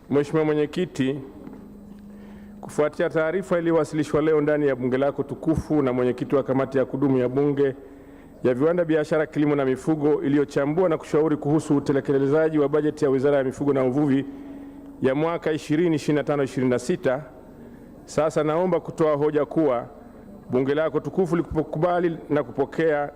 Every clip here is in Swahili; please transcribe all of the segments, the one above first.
Mheshimiwa Mwenyekiti, kufuatia taarifa iliyowasilishwa leo ndani ya bunge lako tukufu na mwenyekiti wa kamati ya kudumu ya bunge ya viwanda, biashara, kilimo na mifugo iliyochambua na kushauri kuhusu utekelezaji wa bajeti ya Wizara ya Mifugo na Uvuvi ya mwaka 2025-26, sasa naomba kutoa hoja kuwa bunge lako tukufu likubali na kupokea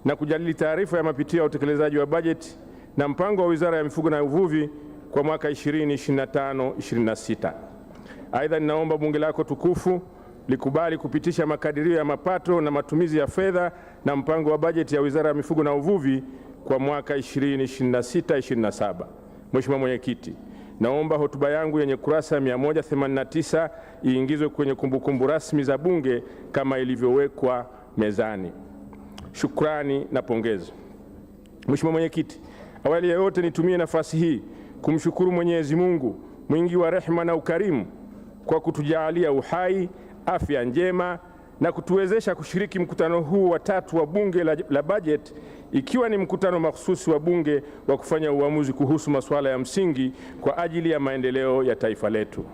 na kujadili taarifa ya mapitio ya utekelezaji wa bajeti na mpango wa Wizara ya Mifugo na Uvuvi kwa mwaka 2025-26. Aidha, ninaomba bunge lako tukufu likubali kupitisha makadirio ya mapato na matumizi ya fedha na mpango wa bajeti ya Wizara ya Mifugo na Uvuvi kwa mwaka 2026-27. Mheshimiwa Mwenyekiti, naomba hotuba yangu yenye kurasa 189 iingizwe kwenye kumbukumbu rasmi za bunge kama ilivyowekwa mezani. Shukrani na pongezi. Mheshimiwa Mwenyekiti, awali ya yote nitumie nafasi hii kumshukuru Mwenyezi Mungu mwingi wa rehema na ukarimu kwa kutujalia uhai, afya njema na kutuwezesha kushiriki mkutano huu wa tatu wa bunge la bajeti, ikiwa ni mkutano mahsusi wa bunge wa kufanya uamuzi kuhusu masuala ya msingi kwa ajili ya maendeleo ya taifa letu.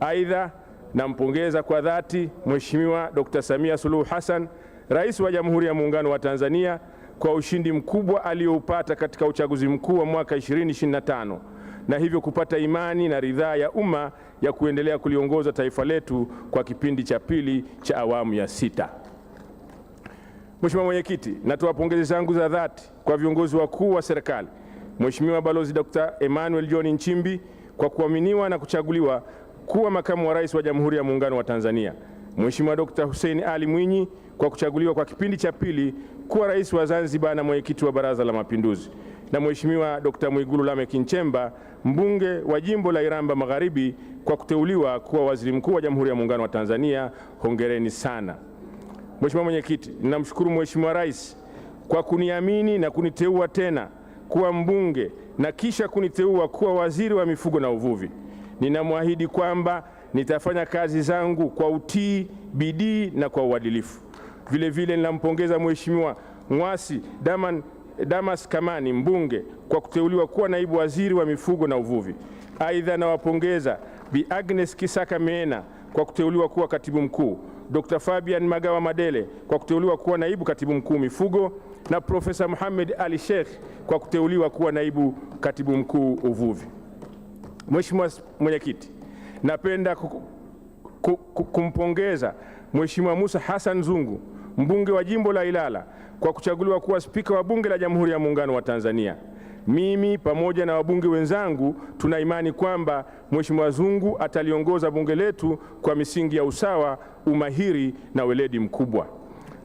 Aidha, nampongeza kwa dhati Mheshimiwa Dr. Samia Suluhu Hassan, Rais wa Jamhuri ya Muungano wa Tanzania, kwa ushindi mkubwa alioupata katika uchaguzi mkuu wa mwaka 2025 na hivyo kupata imani na ridhaa ya umma ya kuendelea kuliongoza taifa letu kwa kipindi cha pili cha awamu ya 6. Mheshimiwa Mwenyekiti, natoa pongezi zangu za dhati kwa viongozi wakuu wa serikali, Mheshimiwa Balozi Dr. Emmanuel John Nchimbi kwa kuaminiwa na kuchaguliwa kuwa makamu wa rais wa Jamhuri ya Muungano wa Tanzania, Mheshimiwa Dr. Hussein Ali Mwinyi kwa kuchaguliwa kwa kipindi cha pili kuwa rais wa Zanzibar na mwenyekiti wa Baraza la Mapinduzi, na Mheshimiwa Dr. Mwigulu Lameck Nchemba, mbunge wa jimbo la Iramba Magharibi, kwa kuteuliwa kuwa waziri mkuu wa Jamhuri ya Muungano wa Tanzania. Hongereni sana. Mheshimiwa Mwenyekiti, ninamshukuru Mheshimiwa Rais kwa kuniamini na kuniteua tena kuwa mbunge na kisha kuniteua kuwa waziri wa Mifugo na Uvuvi. Ninamwahidi kwamba nitafanya kazi zangu kwa utii, bidii na kwa uadilifu. Vile vile ninampongeza Mheshimiwa Ng'wasi Damas Kamani, mbunge, kwa kuteuliwa kuwa naibu waziri wa Mifugo na Uvuvi. Aidha, nawapongeza Bi Agnes Kisaka Meena kwa kuteuliwa kuwa katibu mkuu, Dr. Fabian Magawa Madele kwa kuteuliwa kuwa naibu katibu mkuu Mifugo, na Profesa Mohamed Ali Sheikh kwa kuteuliwa kuwa naibu katibu mkuu Uvuvi. Mheshimiwa Mwenyekiti, napenda kumpongeza Mheshimiwa Musa Hassan Zungu, mbunge wa jimbo la Ilala, kwa kuchaguliwa kuwa spika wa bunge la Jamhuri ya Muungano wa Tanzania. Mimi pamoja na wabunge wenzangu tuna imani kwamba Mheshimiwa Zungu ataliongoza bunge letu kwa misingi ya usawa, umahiri na weledi mkubwa.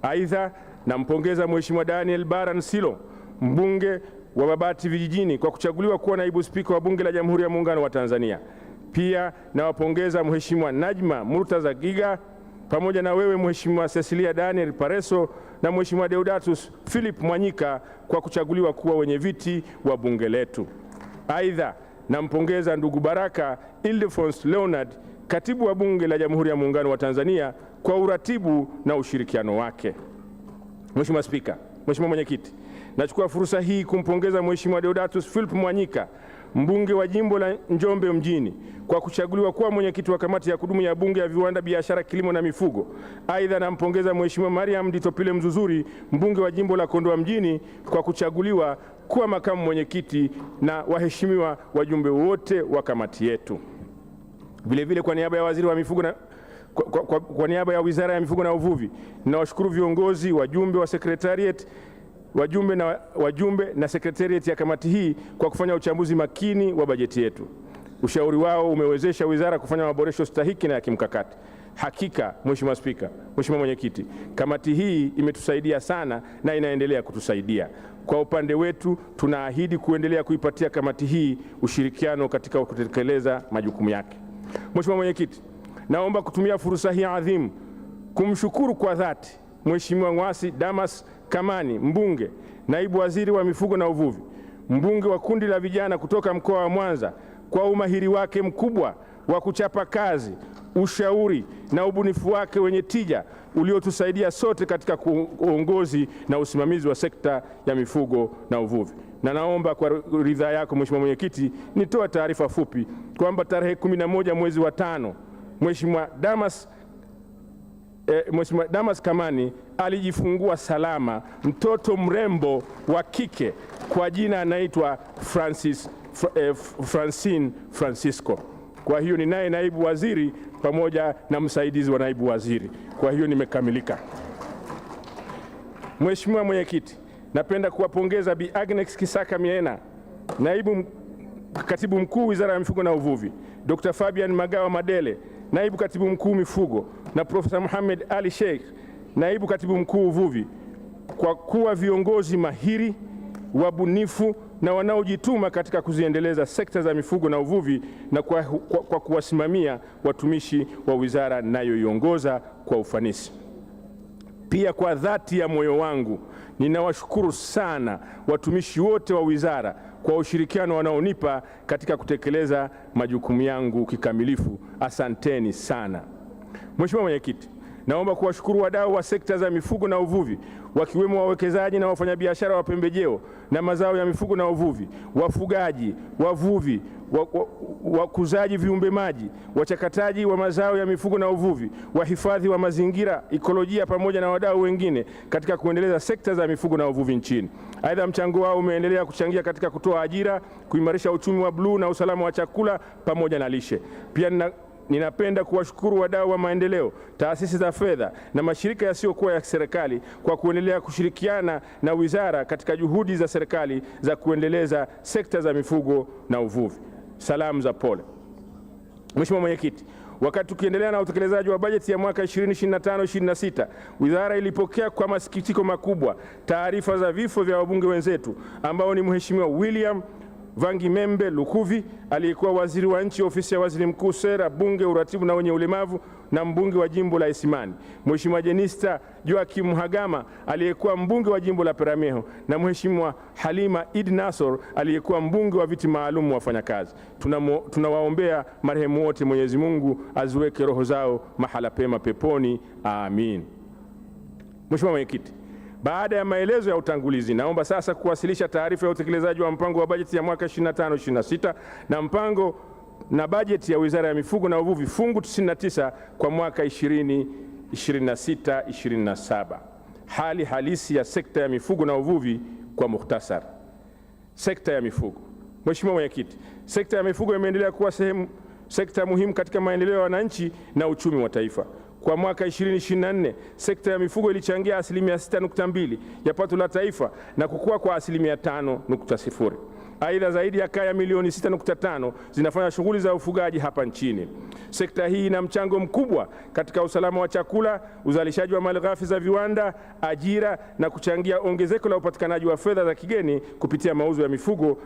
Aidha, nampongeza Mheshimiwa Daniel Baran Silo, mbunge wa Babati Vijijini, kwa kuchaguliwa kuwa naibu spika wa bunge la Jamhuri ya Muungano wa Tanzania. Pia nawapongeza Mheshimiwa Najma Murtaza Giga pamoja na wewe Mheshimiwa Cecilia Daniel Pareso na Mheshimiwa Deodatus Philip Mwanyika kwa kuchaguliwa kuwa wenye viti wa bunge letu. Aidha, nampongeza ndugu Baraka Ildefonse Leonard, katibu wa bunge la Jamhuri ya Muungano wa Tanzania, kwa uratibu na ushirikiano wake. Mheshimiwa Spika, Mheshimiwa Mwenyekiti, nachukua fursa hii kumpongeza Mheshimiwa Deodatus Philip Mwanyika, mbunge wa jimbo la Njombe mjini, kwa kuchaguliwa kuwa mwenyekiti wa kamati ya kudumu ya bunge ya viwanda, biashara, kilimo na mifugo. Aidha, nampongeza Mheshimiwa Mariam Ditopile Mzuzuri, mbunge wa jimbo la Kondoa mjini, kwa kuchaguliwa kuwa makamu mwenyekiti, na waheshimiwa wajumbe wote wa kamati yetu. Vile vile, kwa niaba ya waziri wa mifugo na kwa niaba ya Wizara ya Mifugo na Uvuvi, ninawashukuru viongozi, wajumbe wa secretariat, wajumbe na sekretariat ya kamati hii kwa kufanya uchambuzi makini wa bajeti yetu. Ushauri wao umewezesha wizara kufanya maboresho stahiki na ya kimkakati. Hakika, Mheshimiwa Spika, Mheshimiwa Mwenyekiti, kamati hii imetusaidia sana na inaendelea kutusaidia. Kwa upande wetu, tunaahidi kuendelea kuipatia kamati hii ushirikiano katika kutekeleza majukumu yake. Mheshimiwa Mwenyekiti, naomba kutumia fursa hii adhimu kumshukuru kwa dhati Mheshimiwa Ng'wasi Damas Kamani, mbunge, naibu waziri wa Mifugo na Uvuvi, mbunge wa kundi la vijana kutoka mkoa wa Mwanza, kwa umahiri wake mkubwa wa kuchapa kazi, ushauri na ubunifu wake wenye tija uliotusaidia sote katika uongozi na usimamizi wa sekta ya mifugo na uvuvi. Na naomba kwa ridhaa yako Mheshimiwa Mwenyekiti, nitoa taarifa fupi kwamba tarehe 11 mwezi wa 5 Mheshimiwa Damas Kamani alijifungua salama mtoto mrembo wa kike kwa jina anaitwa Francine Francisco. Kwa hiyo ninaye naibu waziri pamoja na msaidizi wa naibu waziri. Kwa hiyo nimekamilika. Mheshimiwa Mwenyekiti, napenda kuwapongeza Bi Agnes Kisaka Miena, naibu katibu mkuu Wizara ya Mifugo na Uvuvi, Dr. Fabian Magawa Madele, naibu katibu mkuu mifugo, na Profesa Mohamed Ali Sheikh, naibu katibu mkuu uvuvi, kwa kuwa viongozi mahiri, wabunifu na wanaojituma katika kuziendeleza sekta za mifugo na uvuvi, na kwa kuwasimamia watumishi wa wizara ninayoiongoza kwa ufanisi. Pia kwa dhati ya moyo wangu ninawashukuru sana watumishi wote wa wizara kwa ushirikiano wanaonipa katika kutekeleza majukumu yangu kikamilifu. Asanteni sana. Mheshimiwa Mwenyekiti, naomba kuwashukuru wadau wa sekta za mifugo na uvuvi wakiwemo wawekezaji na wafanyabiashara wa pembejeo na mazao ya mifugo na uvuvi, wafugaji, wavuvi, wakuzaji viumbe maji, wachakataji wa mazao ya mifugo na uvuvi, wahifadhi wa mazingira, ekolojia, pamoja na wadau wengine katika kuendeleza sekta za mifugo na uvuvi nchini. Aidha, mchango wao umeendelea kuchangia katika kutoa ajira, kuimarisha uchumi wa bluu na usalama wa chakula pamoja na lishe. Pia ninapenda kuwashukuru wadau wa maendeleo, taasisi za fedha na mashirika yasiyokuwa ya serikali kwa kuendelea kushirikiana na wizara katika juhudi za serikali za kuendeleza sekta za mifugo na uvuvi. Salamu za pole. Mheshimiwa Mwenyekiti, wakati tukiendelea na utekelezaji wa bajeti ya mwaka 2025-26, wizara ilipokea kwa masikitiko makubwa taarifa za vifo vya wabunge wenzetu ambao ni Mheshimiwa William Vangimembe Lukuvi aliyekuwa waziri wa nchi ofisi ya waziri mkuu, sera, bunge, uratibu na wenye ulemavu na mbunge wa jimbo la Isimani, Mheshimiwa Jenista Joakim Hagama aliyekuwa mbunge wa jimbo la Peramiho, na Mheshimiwa Halima Idi Nasor aliyekuwa mbunge wa viti maalum wa wafanyakazi. Tunawaombea marehemu wote, Mwenyezi Mungu aziweke roho zao mahala pema peponi. Amin. Mheshimiwa Mwenyekiti, baada ya maelezo ya utangulizi, naomba sasa kuwasilisha taarifa ya utekelezaji wa mpango wa bajeti ya mwaka 25-26 na mpango na bajeti ya Wizara ya Mifugo na Uvuvi fungu 99 kwa mwaka 2026-27. Hali halisi ya sekta ya mifugo na uvuvi kwa mukhtasar. Sekta ya mifugo. Mheshimiwa Mwenyekiti, sekta ya mifugo imeendelea kuwa sekta muhimu katika maendeleo ya wananchi na uchumi wa taifa. Kwa mwaka 2024, sekta ya mifugo ilichangia 6.2% ya pato la taifa na kukua kwa 5.0%. Aidha, zaidi ya kaya milioni 6.5 zinafanya shughuli za ufugaji hapa nchini. Sekta hii ina mchango mkubwa katika usalama wa chakula, uzalishaji wa malighafi za viwanda, ajira na kuchangia ongezeko la upatikanaji wa fedha za kigeni kupitia mauzo ya mifugo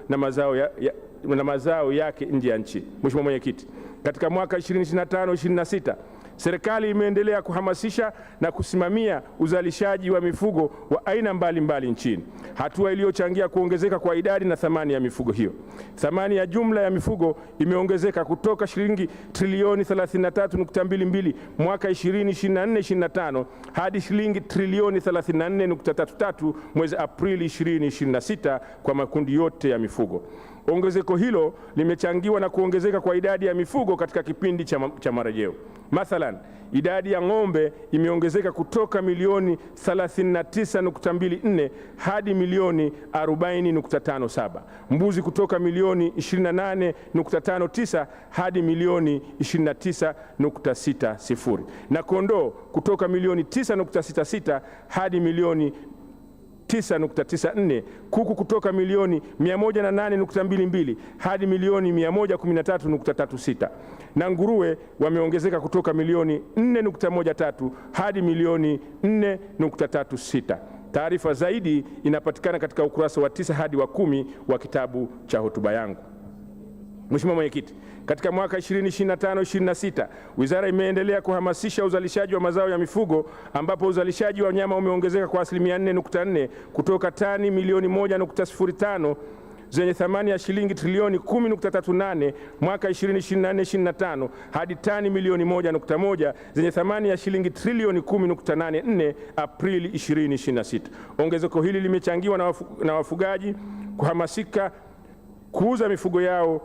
na mazao yake nje ya nchi. Mheshimiwa Mwenyekiti, katika mwaka 2025-26 serikali imeendelea kuhamasisha na kusimamia uzalishaji wa mifugo wa aina mbalimbali nchini, hatua iliyochangia kuongezeka kwa idadi na thamani ya mifugo hiyo. Thamani ya jumla ya mifugo imeongezeka kutoka shilingi trilioni 33.22 mwaka 2024-25 hadi shilingi trilioni 34.33 mwezi Aprili 2026 kwa makundi yote ya mifugo. Ongezeko hilo limechangiwa na kuongezeka kwa idadi ya mifugo katika kipindi cha marejeo. Mathalan, idadi ya ng'ombe imeongezeka kutoka milioni 39.24 hadi milioni 40.57, mbuzi kutoka milioni 28.59 hadi milioni 29.60, na kondoo kutoka milioni 9.66 hadi milioni 9.94, kuku kutoka milioni 108.22 hadi milioni 113.36, na nguruwe wameongezeka kutoka milioni 4.13 hadi milioni 4.36. Taarifa zaidi inapatikana katika ukurasa wa 9 hadi wa 10 wa kitabu cha hotuba yangu. Mheshimiwa Mwenyekiti, katika mwaka 2025-26 wizara imeendelea kuhamasisha uzalishaji wa mazao ya mifugo ambapo uzalishaji wa nyama umeongezeka kwa 4.4% kutoka tani milioni 1.05 zenye thamani ya shilingi trilioni 10.38 mwaka 2024/25 hadi tani milioni 1.1 zenye thamani ya shilingi trilioni 10.84 Aprili 2026. Ongezeko hili limechangiwa na wafugaji kuhamasika kuuza mifugo yao,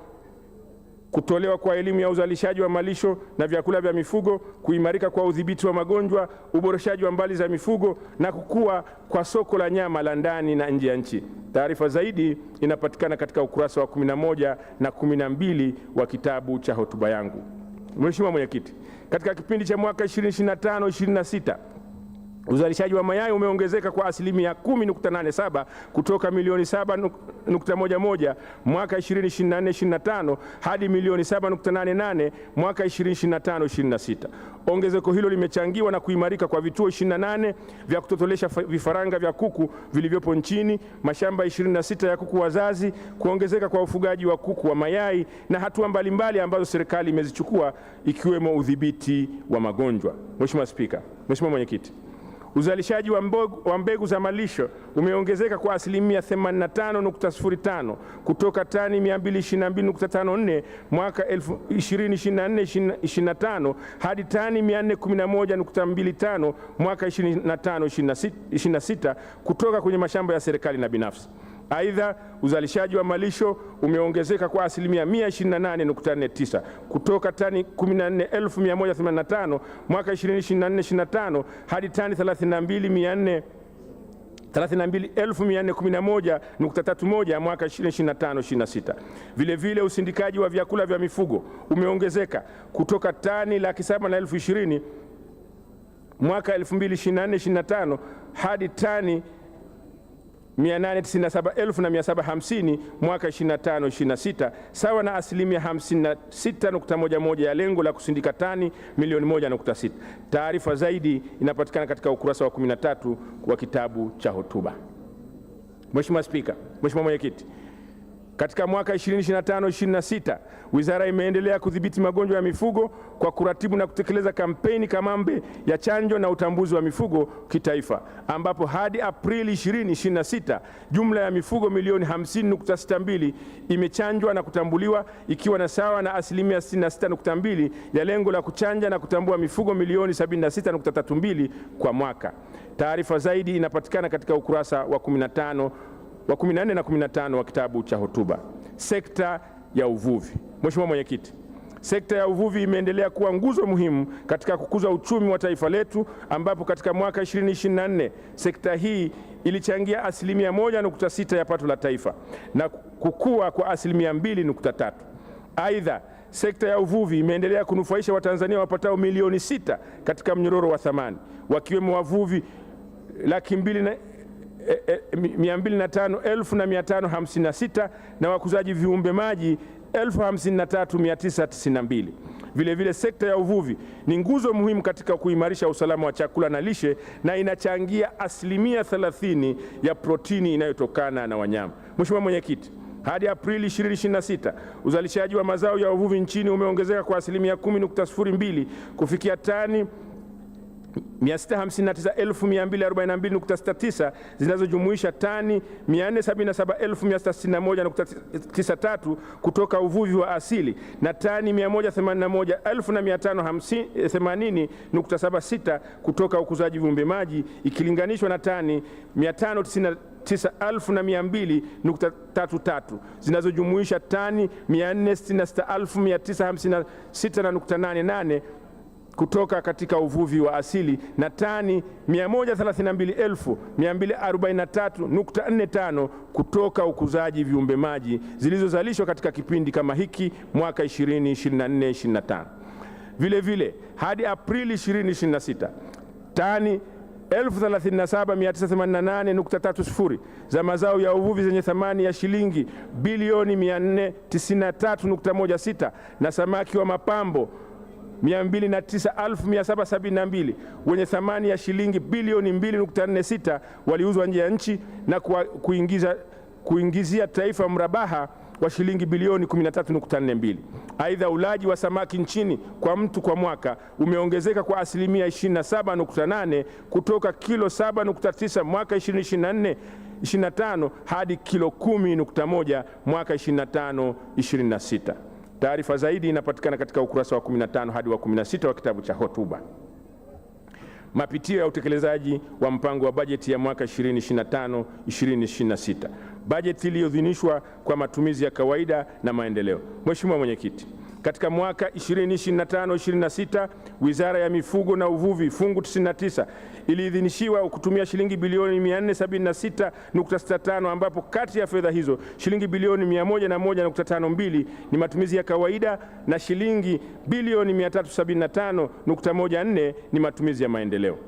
kutolewa kwa elimu ya uzalishaji wa malisho na vyakula vya mifugo, kuimarika kwa udhibiti wa magonjwa, uboreshaji wa mbali za mifugo na kukua kwa soko la nyama la ndani na nje ya nchi. Taarifa zaidi inapatikana katika ukurasa wa 11 na 12 wa kitabu cha hotuba yangu. Mheshimiwa Mwenyekiti, katika kipindi cha mwaka 2025/26 uzalishaji wa mayai umeongezeka kwa asilimia 10.87 kutoka milioni 7.11 mwaka 2024/25 hadi milioni 7.88 mwaka 2025/26. Ongezeko hilo limechangiwa na kuimarika kwa vituo 28 vya kutotolesha vifaranga vya kuku vilivyopo nchini, mashamba 26 ya kuku wazazi, kuongezeka kwa ufugaji wa kuku wa mayai na hatua mbalimbali ambazo serikali imezichukua ikiwemo udhibiti wa magonjwa. Mheshimiwa Spika, Mheshimiwa Mwenyekiti, uzalishaji wa mbegu za malisho umeongezeka kwa asilimia 85.05 kutoka tani 222.54 mwaka 2024/25 hadi tani 411.25 mwaka 2025/26 kutoka kwenye mashamba ya serikali na binafsi. Aidha, uzalishaji wa malisho umeongezeka kwa asilimia 128.49 kutoka tani 14,185 mwaka 2024/25 hadi tani 32,411.31 mwaka 2025/26. Vilevile, usindikaji wa vyakula vya mifugo umeongezeka kutoka tani 720,020 mwaka 2024/25 hadi tani 897,750 mwaka 2025/26, sawa na asilimia 56.11 ya lengo la kusindika tani milioni 1.6. Taarifa zaidi inapatikana katika ukurasa wa 13 wa kitabu cha hotuba. Mheshimiwa Spika, Mheshimiwa Mwenyekiti, katika mwaka 2025/26 wizara imeendelea kudhibiti magonjwa ya mifugo kwa kuratibu na kutekeleza kampeni kamambe ya chanjo na utambuzi wa mifugo kitaifa, ambapo hadi Aprili 2026 jumla ya mifugo milioni 50.62 imechanjwa na kutambuliwa, ikiwa na sawa na asilimia 66.2 ya lengo la kuchanja na kutambua mifugo milioni 76.32 kwa mwaka. Taarifa zaidi inapatikana katika ukurasa wa 14 na 15 wa kitabu cha hotuba. Sekta ya uvuvi. Mheshimiwa Mwenyekiti, sekta ya uvuvi imeendelea kuwa nguzo muhimu katika kukuza uchumi wa taifa letu, ambapo katika mwaka 2024 sekta hii ilichangia asilimia 1.6 ya pato la taifa na kukua kwa asilimia 2.3. Aidha, sekta ya uvuvi imeendelea kunufaisha Watanzania wapatao milioni 6 katika mnyororo wa thamani, wakiwemo wavuvi 205,556 na wakuzaji viumbe maji 53,992. Vilevile, sekta ya uvuvi ni nguzo muhimu katika kuimarisha usalama wa chakula na lishe na inachangia asilimia 30 ya protini inayotokana na wanyama. Mheshimiwa Mwenyekiti, hadi Aprili 2026 uzalishaji wa mazao ya uvuvi nchini umeongezeka kwa asilimia 10.02 kufikia tani 659,242.69 zinazojumuisha tani 477,661.93 kutoka uvuvi wa asili na tani 181,580.76 kutoka ukuzaji viumbe maji ikilinganishwa na tani 599,200.33 zinazojumuisha tani 466,956.88 kutoka katika uvuvi wa asili na tani 132,243.45 kutoka ukuzaji viumbe maji zilizozalishwa katika kipindi kama hiki mwaka 2024/25. Vilevile, hadi Aprili 2026 tani 37,988.30 za mazao ya uvuvi zenye thamani ya shilingi bilioni 493.16 na samaki wa mapambo 209,772 wenye thamani ya shilingi bilioni 2.46 waliuzwa nje ya nchi na kuingizia taifa mrabaha wa shilingi bilioni 13.42. Aidha, ulaji wa samaki nchini kwa mtu kwa mwaka umeongezeka kwa asilimia 27.8 kutoka kilo 7.9 mwaka 2024 2025 hadi kilo 10.1 mwaka 25-26. Taarifa zaidi inapatikana katika ukurasa wa 15 hadi wa 16 wa kitabu cha hotuba. Mapitio ya utekelezaji wa mpango wa bajeti ya mwaka 2025-2026. Bajeti iliyoidhinishwa kwa matumizi ya kawaida na maendeleo. Mheshimiwa Mwenyekiti, katika mwaka 2025-26 Wizara ya Mifugo na Uvuvi fungu 99 iliidhinishiwa kutumia shilingi bilioni 476.65, ambapo kati ya fedha hizo shilingi bilioni 101.52 ni matumizi ya kawaida na shilingi bilioni 375.14 ni matumizi ya maendeleo.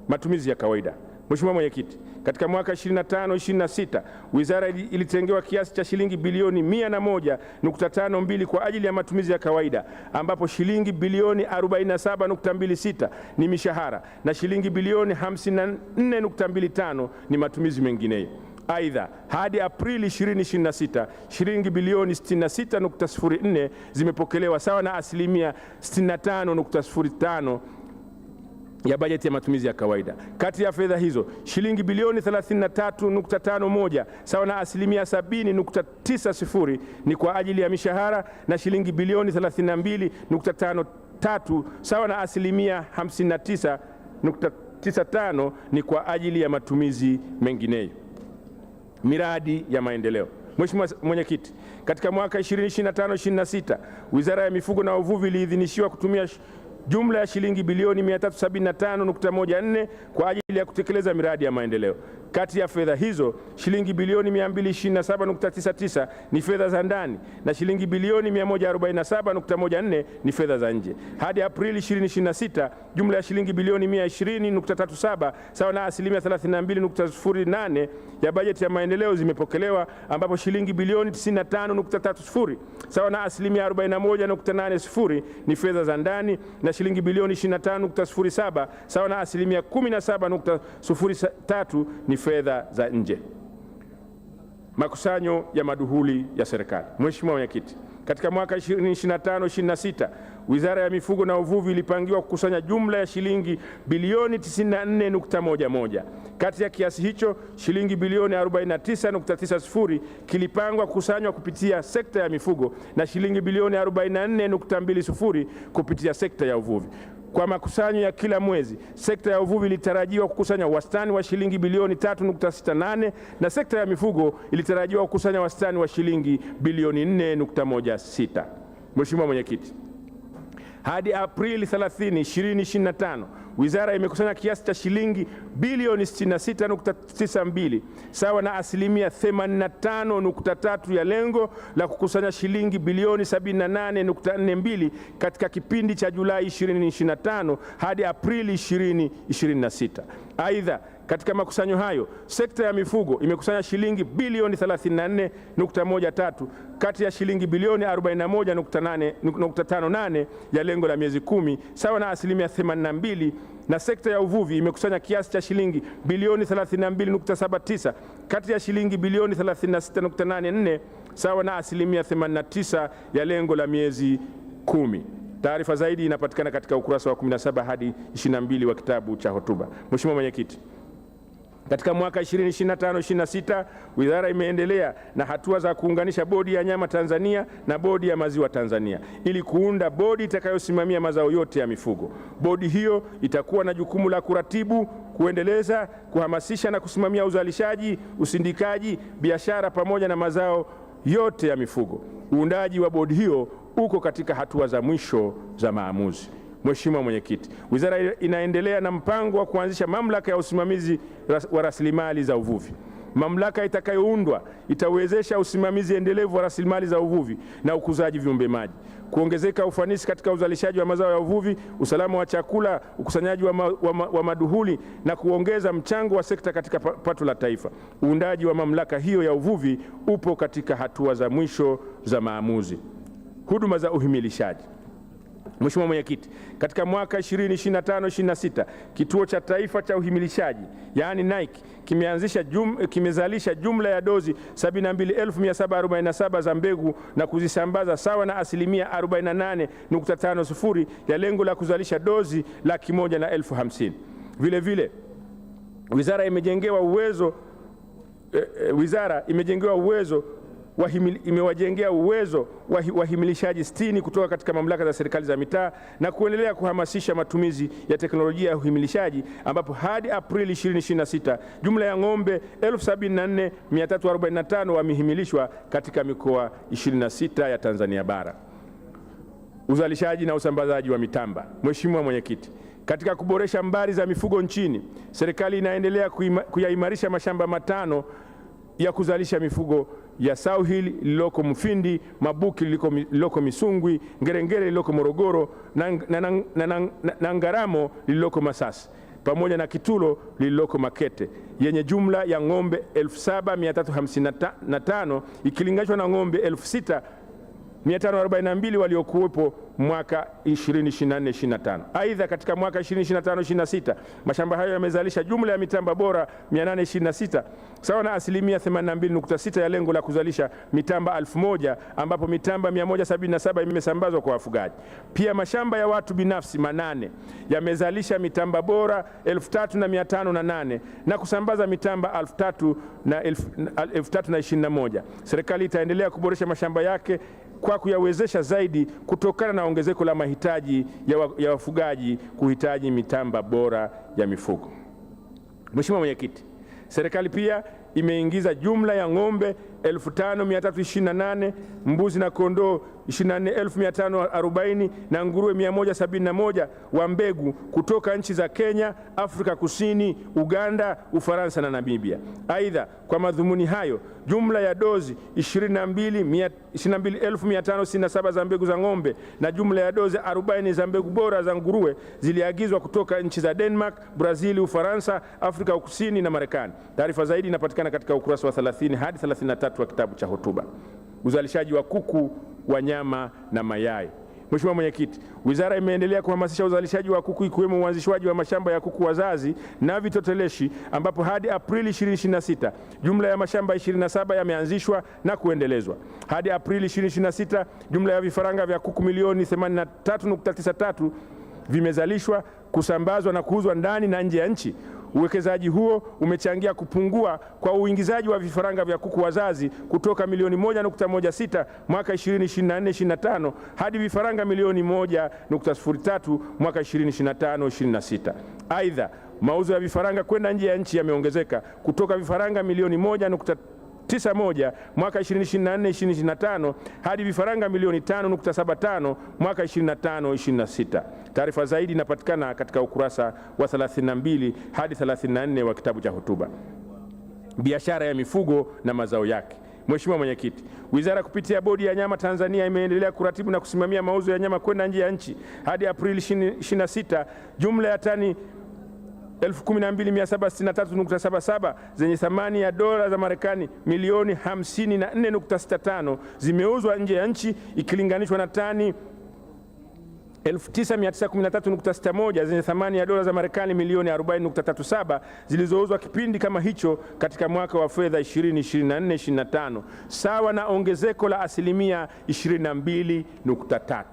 Matumizi ya kawaida. Mheshimiwa Mwenyekiti, katika mwaka 25-26 wizara ilitengewa kiasi cha shilingi bilioni 101.52 kwa ajili ya matumizi ya kawaida, ambapo shilingi bilioni 47.26 ni mishahara na shilingi bilioni 54.25 ni matumizi mengineyo. Aidha, hadi Aprili 2026 shilingi bilioni 66.04 zimepokelewa sawa na asilimia 65.05 ya bajeti ya matumizi ya kawaida. Kati ya fedha hizo shilingi bilioni 33.51 sawa na asilimia 70.90 ni kwa ajili ya mishahara na shilingi bilioni 32.53 sawa na asilimia 59.95 ni kwa ajili ya matumizi mengineyo. Miradi ya maendeleo. Mheshimiwa Mwenyekiti, katika mwaka 2025-26 Wizara ya Mifugo na Uvuvi iliidhinishiwa kutumia jumla ya shilingi bilioni 375.14 kwa ajili ya kutekeleza miradi ya maendeleo. Kati ya fedha hizo shilingi bilioni 227.99 ni fedha za ndani na shilingi bilioni 147.14 ni fedha za nje. Hadi Aprili 2026 jumla ya shilingi bilioni 120.37 sawa na asilimia 32.08 ya bajeti ya maendeleo zimepokelewa, ambapo shilingi bilioni 95.30 sawa na asilimia 41.80 ni fedha za ndani na shilingi bilioni 25.07 sawa na asilimia 17.03 ni fedha za nje. Makusanyo ya maduhuli ya serikali. Mheshimiwa Mwenyekiti, katika mwaka 2025-26 Wizara ya Mifugo na Uvuvi ilipangiwa kukusanya jumla ya shilingi bilioni 94.11. Kati ya kiasi hicho shilingi bilioni 49.90 kilipangwa kukusanywa kupitia sekta ya mifugo na shilingi bilioni 44.20 kupitia sekta ya uvuvi. Kwa makusanyo ya kila mwezi, sekta ya uvuvi ilitarajiwa kukusanya wastani wa shilingi bilioni 3.68 na sekta ya mifugo ilitarajiwa kukusanya wastani wa shilingi bilioni 4.16. Mheshimiwa Mwenyekiti, hadi Aprili 30, 2025 wizara imekusanya kiasi cha shilingi bilioni 66.92 sawa na asilimia 85.3 ya lengo la kukusanya shilingi bilioni 78.42 katika kipindi cha Julai 2025 hadi Aprili 2026. Aidha, katika makusanyo hayo sekta ya mifugo imekusanya shilingi bilioni 34.13 kati ya shilingi bilioni 41.58 ya lengo la miezi 10 sawa na asilimia 82, na sekta ya uvuvi imekusanya kiasi cha shilingi bilioni 32.79 kati ya shilingi bilioni 36.84 sawa na asilimia 89 ya lengo la miezi 10. Taarifa zaidi inapatikana katika ukurasa wa 17 hadi 22 wa kitabu cha hotuba. Mheshimiwa Mwenyekiti, katika mwaka 2025-26 wizara imeendelea na hatua za kuunganisha Bodi ya Nyama Tanzania na Bodi ya Maziwa Tanzania ili kuunda bodi itakayosimamia mazao yote ya mifugo. Bodi hiyo itakuwa na jukumu la kuratibu, kuendeleza, kuhamasisha na kusimamia uzalishaji, usindikaji, biashara pamoja na mazao yote ya mifugo. Uundaji wa bodi hiyo uko katika hatua za mwisho za maamuzi. Mheshimiwa Mwenyekiti, wizara inaendelea na mpango wa kuanzisha mamlaka ya usimamizi wa rasilimali za uvuvi. Mamlaka itakayoundwa itawezesha usimamizi endelevu wa rasilimali za uvuvi na ukuzaji viumbe maji, kuongezeka ufanisi katika uzalishaji wa mazao ya uvuvi, usalama wa chakula, ukusanyaji wa maduhuli na kuongeza mchango wa sekta katika pato la taifa. Uundaji wa mamlaka hiyo ya uvuvi upo katika hatua za mwisho za maamuzi. Huduma za uhimilishaji. Mheshimiwa Mwenyekiti, katika mwaka 2025-26 Kituo cha Taifa cha Uhimilishaji yaani NAIC kimezalisha jumla ya dozi 72,747 za mbegu na kuzisambaza sawa na asilimia 48.50 ya lengo la kuzalisha dozi 150,000. Vile vile wizara imejengewa uwezo wizara imewajengea uwezo wahimilishaji 60 kutoka katika mamlaka za serikali za mitaa na kuendelea kuhamasisha matumizi ya teknolojia ya uhimilishaji, ambapo hadi Aprili 2026 jumla ya ng'ombe 74,345 wamehimilishwa katika mikoa 26 ya Tanzania bara. Uzalishaji na usambazaji wa mitamba. Mheshimiwa Mwenyekiti, katika kuboresha mbari za mifugo nchini, serikali inaendelea kuyaimarisha mashamba matano ya kuzalisha mifugo ya South Hill lililoko Mufindi, Mabuki lililoko Misungwi, Ngerengere lililoko Morogoro na Ngaramo lililoko Masasi, pamoja na Kitulo lililoko Makete, yenye jumla ya ng'ombe 7,355 ikilinganishwa na ng'ombe 6,542 waliokuwepo mwaka 2024-2025. Aidha, katika mwaka 2025-2026 mashamba hayo yamezalisha jumla ya mitamba bora 826 sawa na 82.6% ya lengo la kuzalisha mitamba 1000, ambapo mitamba 177 imesambazwa kwa wafugaji. Pia mashamba ya watu binafsi 8 yamezalisha mitamba bora 3,508 na kusambaza mitamba 3,021. Serikali itaendelea kuboresha mashamba yake kwa kuyawezesha zaidi kutokana na ongezeko la mahitaji ya wafugaji kuhitaji mitamba bora ya mifugo. Mheshimiwa Mwenyekiti, serikali pia imeingiza jumla ya ng'ombe 5,328, mbuzi na kondoo 24,540 na nguruwe 171 wa mbegu kutoka nchi za Kenya, Afrika Kusini, Uganda, Ufaransa na Namibia. Aidha, kwa madhumuni hayo, jumla ya dozi 22,567 za mbegu za ng'ombe na jumla ya dozi 40 za mbegu bora za nguruwe ziliagizwa kutoka nchi za Denmark, Brazil, Ufaransa, Afrika Kusini na Marekani. Taarifa zaidi inapatikana katika ukurasa wa 30 hadi 33 wa kitabu cha hotuba. Uzalishaji wa kuku wa nyama na mayai. Mheshimiwa Mwenyekiti, wizara imeendelea kuhamasisha uzalishaji wa kuku ikiwemo uanzishwaji wa mashamba ya kuku wazazi na vitoteleshi, ambapo hadi Aprili 2026 jumla ya mashamba 27 yameanzishwa na kuendelezwa. Hadi Aprili 2026 jumla ya vifaranga vya kuku milioni 83.93 vimezalishwa, kusambazwa na kuuzwa ndani na nje ya nchi. Uwekezaji huo umechangia kupungua kwa uingizaji wa vifaranga vya kuku wazazi kutoka milioni 1.16 mwaka 2024-2025 hadi vifaranga milioni 1.03 mwaka 2025-2026. Aidha, mauzo ya vifaranga kwenda nje ya nchi yameongezeka kutoka vifaranga milioni 1.91 mwaka 2024-2025 hadi vifaranga milioni 5.75 mwaka 2025-2026. Taarifa zaidi inapatikana katika ukurasa wa 32 hadi 34 wa kitabu cha hotuba. Biashara ya mifugo na mazao yake. Mheshimiwa Mwenyekiti, wizara kupitia Bodi ya Nyama Tanzania imeendelea kuratibu na kusimamia mauzo ya nyama kwenda nje ya nchi. Hadi Aprili 26 jumla ya tani 12,763.77 zenye thamani ya dola za Marekani milioni 54.65 zimeuzwa nje ya nchi ikilinganishwa na tani 9,913.61 zenye thamani ya dola za Marekani milioni 40.37 zilizouzwa kipindi kama hicho katika mwaka wa fedha 2024-2025, sawa na ongezeko la asilimia 22.3.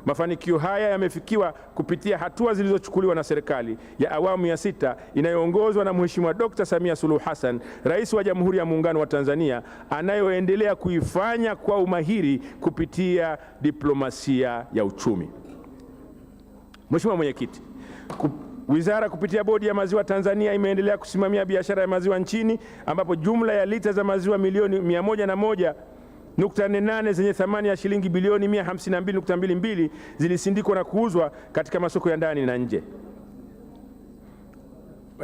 Mafanikio haya yamefikiwa kupitia hatua zilizochukuliwa na serikali ya awamu ya 6 inayoongozwa na Mheshimiwa Dr. Samia Suluhu Hassan, Rais wa Jamhuri ya Muungano wa Tanzania, anayoendelea kuifanya kwa umahiri kupitia diplomasia ya uchumi. Mheshimiwa Mwenyekiti, wizara kupitia Bodi ya Maziwa Tanzania imeendelea kusimamia biashara ya maziwa nchini, ambapo jumla ya lita za maziwa milioni 101.48 zenye thamani ya shilingi bilioni 152.22 zilisindikwa na kuuzwa katika masoko ya ndani na nje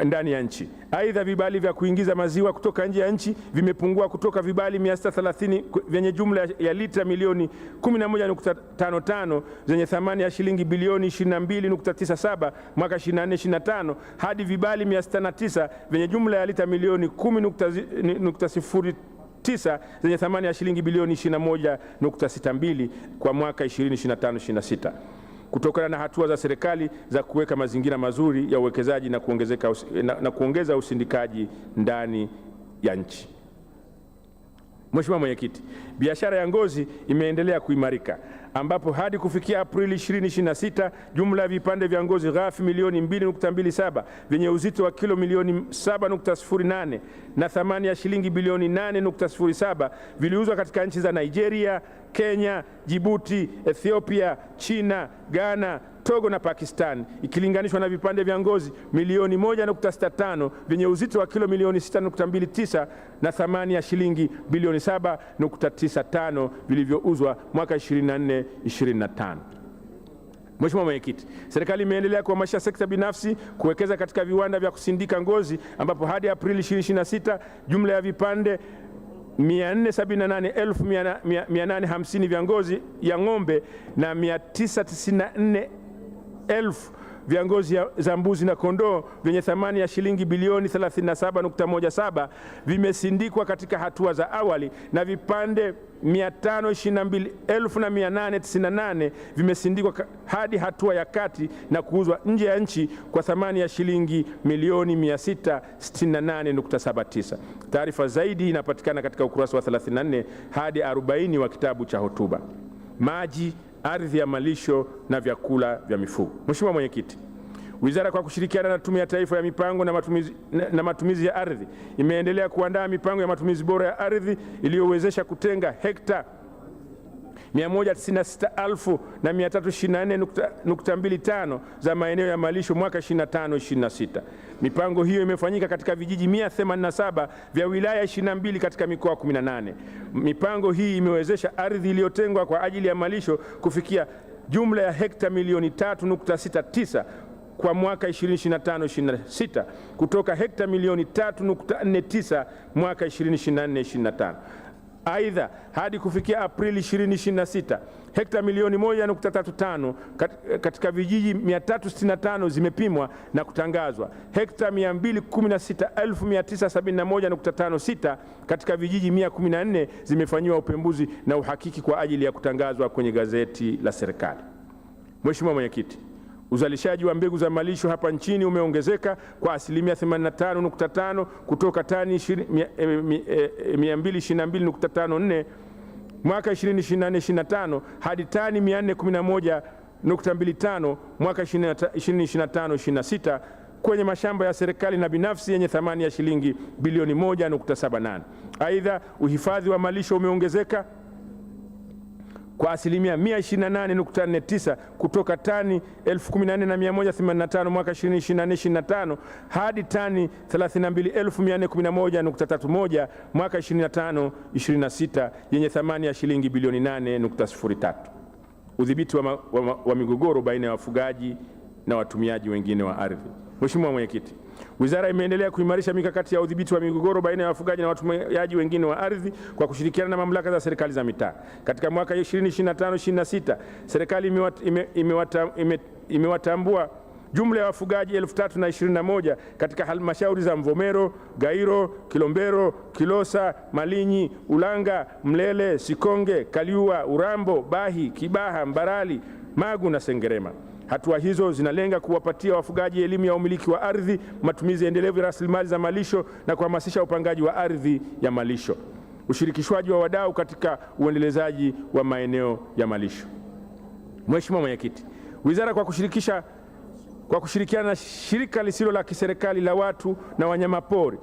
ndani ya nchi. Aidha, vibali vya kuingiza maziwa kutoka nje ya nchi vimepungua kutoka vibali 630 vyenye jumla ya lita milioni 11.55 zenye thamani ya shilingi bilioni 22.97 mwaka 2024-2025 hadi vibali 609 vyenye jumla ya lita milioni 10.09 zenye thamani ya shilingi bilioni 21.62 kwa mwaka 2025-2026. Kutokana na hatua za serikali za kuweka mazingira mazuri ya uwekezaji na kuongeza usindikaji ndani ya nchi. Mheshimiwa Mwenyekiti, biashara ya ngozi imeendelea kuimarika ambapo hadi kufikia Aprili 2026 jumla ya vipande vya ngozi ghafi milioni 2.27 vyenye uzito wa kilo milioni 7.08 na thamani ya shilingi bilioni 8.07 viliuzwa katika nchi za Nigeria, Kenya, Djibouti, Ethiopia, China, Ghana, Togo na Pakistan, ikilinganishwa na vipande vya ngozi milioni 1.65 vyenye uzito wa kilo milioni 6.29 na thamani ya shilingi bilioni 7.95 vilivyouzwa mwaka 24-25. Mheshimiwa Mwenyekiti, serikali imeendelea kuhamasisha sekta binafsi kuwekeza katika viwanda vya kusindika ngozi ambapo hadi Aprili 2026 jumla ya vipande 478,850 vya ngozi ya ng'ombe na 994,000 vya ngozi za mbuzi na kondoo vyenye thamani ya shilingi bilioni 37.17 vimesindikwa katika hatua za awali na vipande 522,898 vimesindikwa hadi hatua ya kati na kuuzwa nje ya nchi kwa thamani ya shilingi milioni 668.79. Taarifa zaidi inapatikana katika ukurasa wa 34 hadi 40 wa kitabu cha hotuba. Maji, ardhi ya malisho na vyakula vya mifugo. Mheshimiwa Mwenyekiti, Wizara kwa kushirikiana na Tume ya Taifa ya Mipango na Matumizi ya Ardhi imeendelea kuandaa mipango ya matumizi bora ya ardhi iliyowezesha kutenga hekta 196,324.25 za maeneo ya malisho mwaka 25-26. Mipango hiyo imefanyika katika vijiji 187 vya wilaya 22 katika mikoa 18. Mipango hii imewezesha ardhi iliyotengwa kwa ajili ya malisho kufikia jumla ya hekta milioni 3.69 kwa mwaka 2025-26 kutoka hekta milioni 3.49 mwaka 2024-25. Aidha, hadi kufikia Aprili 2026 hekta milioni 1.35 katika vijiji 365 zimepimwa na kutangazwa. Hekta 216,971.56 katika vijiji 114 zimefanyiwa upembuzi na uhakiki kwa ajili ya kutangazwa kwenye gazeti la serikali. Mheshimiwa Mwenyekiti, uzalishaji wa mbegu za malisho hapa nchini umeongezeka kwa asilimia 85.5 kutoka tani 222.54 mwaka 2024-25 hadi tani 411.25 mwaka 2025-26 kwenye mashamba ya serikali na binafsi yenye thamani ya shilingi bilioni 1.78. Aidha, uhifadhi wa malisho umeongezeka kwa asilimia 128.49 kutoka tani 14,185 mwaka 2024-25 hadi tani 32,411.31 mwaka 25-26 yenye thamani ya shilingi bilioni 8.03. Udhibiti wa migogoro baina ya wafugaji na watumiaji wengine wa ardhi. Mheshimiwa Mwenyekiti, Wizara imeendelea kuimarisha mikakati ya udhibiti wa migogoro baina ya wafugaji na watumiaji wengine wa ardhi kwa kushirikiana na mamlaka za serikali za mitaa. Katika mwaka 2025-26 serikali imewatambua jumla ya wafugaji 3,021 katika halmashauri za Mvomero, Gairo, Kilombero, Kilosa, Malinyi, Ulanga, Mlele, Sikonge, Kaliua, Urambo, Bahi, Kibaha, Mbarali, Magu na Sengerema. Hatua hizo zinalenga kuwapatia wafugaji elimu ya umiliki wa ardhi, matumizi endelevu ya rasilimali za malisho na kuhamasisha upangaji wa ardhi ya malisho, ushirikishwaji wa wadau katika uendelezaji wa maeneo ya malisho. Mheshimiwa Mwenyekiti, Wizara kwa kushirikiana na shirika lisilo la kiserikali la watu na wanyamapori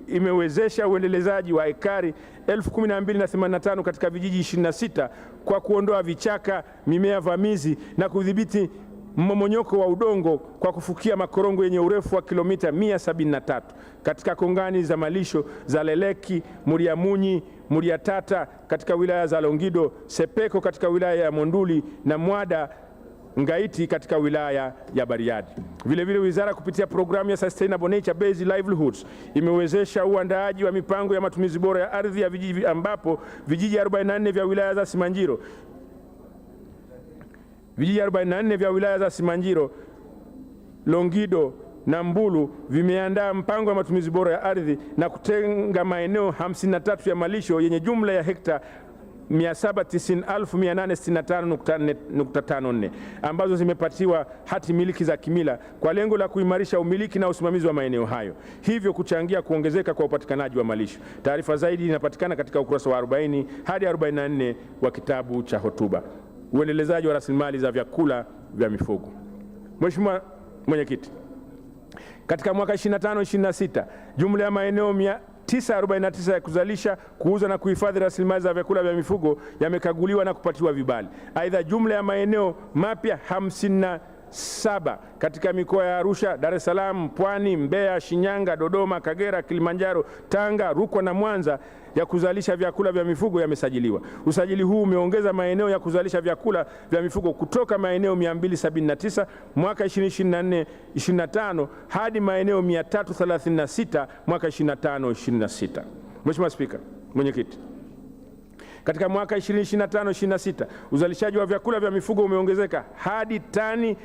imewezesha uendelezaji wa ekari 12,085 katika vijiji 26 kwa kuondoa vichaka, mimea vamizi na kudhibiti mmomonyoko wa udongo kwa kufukia makorongo yenye urefu wa kilomita 173 katika kongani za malisho za Leleki, Muriamunyi, Muriatata katika wilaya za Longido, Sepeko katika wilaya ya Monduli na Mwada Ngaiti katika wilaya ya Bariadi. Vilevile, wizara kupitia programu ya Sustainable Nature Based Livelihoods imewezesha uandaaji wa mipango ya matumizi bora ya ardhi ya vijiji ambapo vijiji 44 vya wilaya za Simanjiro, Longido na Mbulu vimeandaa mpango wa matumizi bora ya ardhi na kutenga maeneo 53 ya malisho yenye jumla ya hekta 790,865.54 ambazo zimepatiwa hati miliki za kimila kwa lengo la kuimarisha umiliki na usimamizi wa maeneo hayo, hivyo kuchangia kuongezeka kwa upatikanaji wa malisho. Taarifa zaidi inapatikana katika ukurasa wa 40 hadi 44 wa kitabu cha hotuba. Uendelezaji wa rasilimali za vyakula vya mifugo. Mheshimiwa Mwenyekiti, katika mwaka 25-26 jumla ya maeneo 949 ya kuzalisha, kuuza na kuhifadhi rasilimali za vyakula vya mifugo yamekaguliwa na kupatiwa vibali. Aidha, jumla ya maeneo mapya 57 katika mikoa ya Arusha, Dar es Salaam, Pwani, Mbeya, Shinyanga, Dodoma, Kagera, Kilimanjaro, Tanga, Rukwa na Mwanza ya kuzalisha vyakula vya mifugo yamesajiliwa. Usajili huu umeongeza maeneo ya kuzalisha vyakula vya mifugo kutoka maeneo 279 mwaka 2024-25 hadi maeneo 336 mwaka 25-26. Mheshimiwa Spika, Mwenyekiti, katika mwaka 2025-26 uzalishaji wa vyakula vya mifugo umeongezeka hadi tani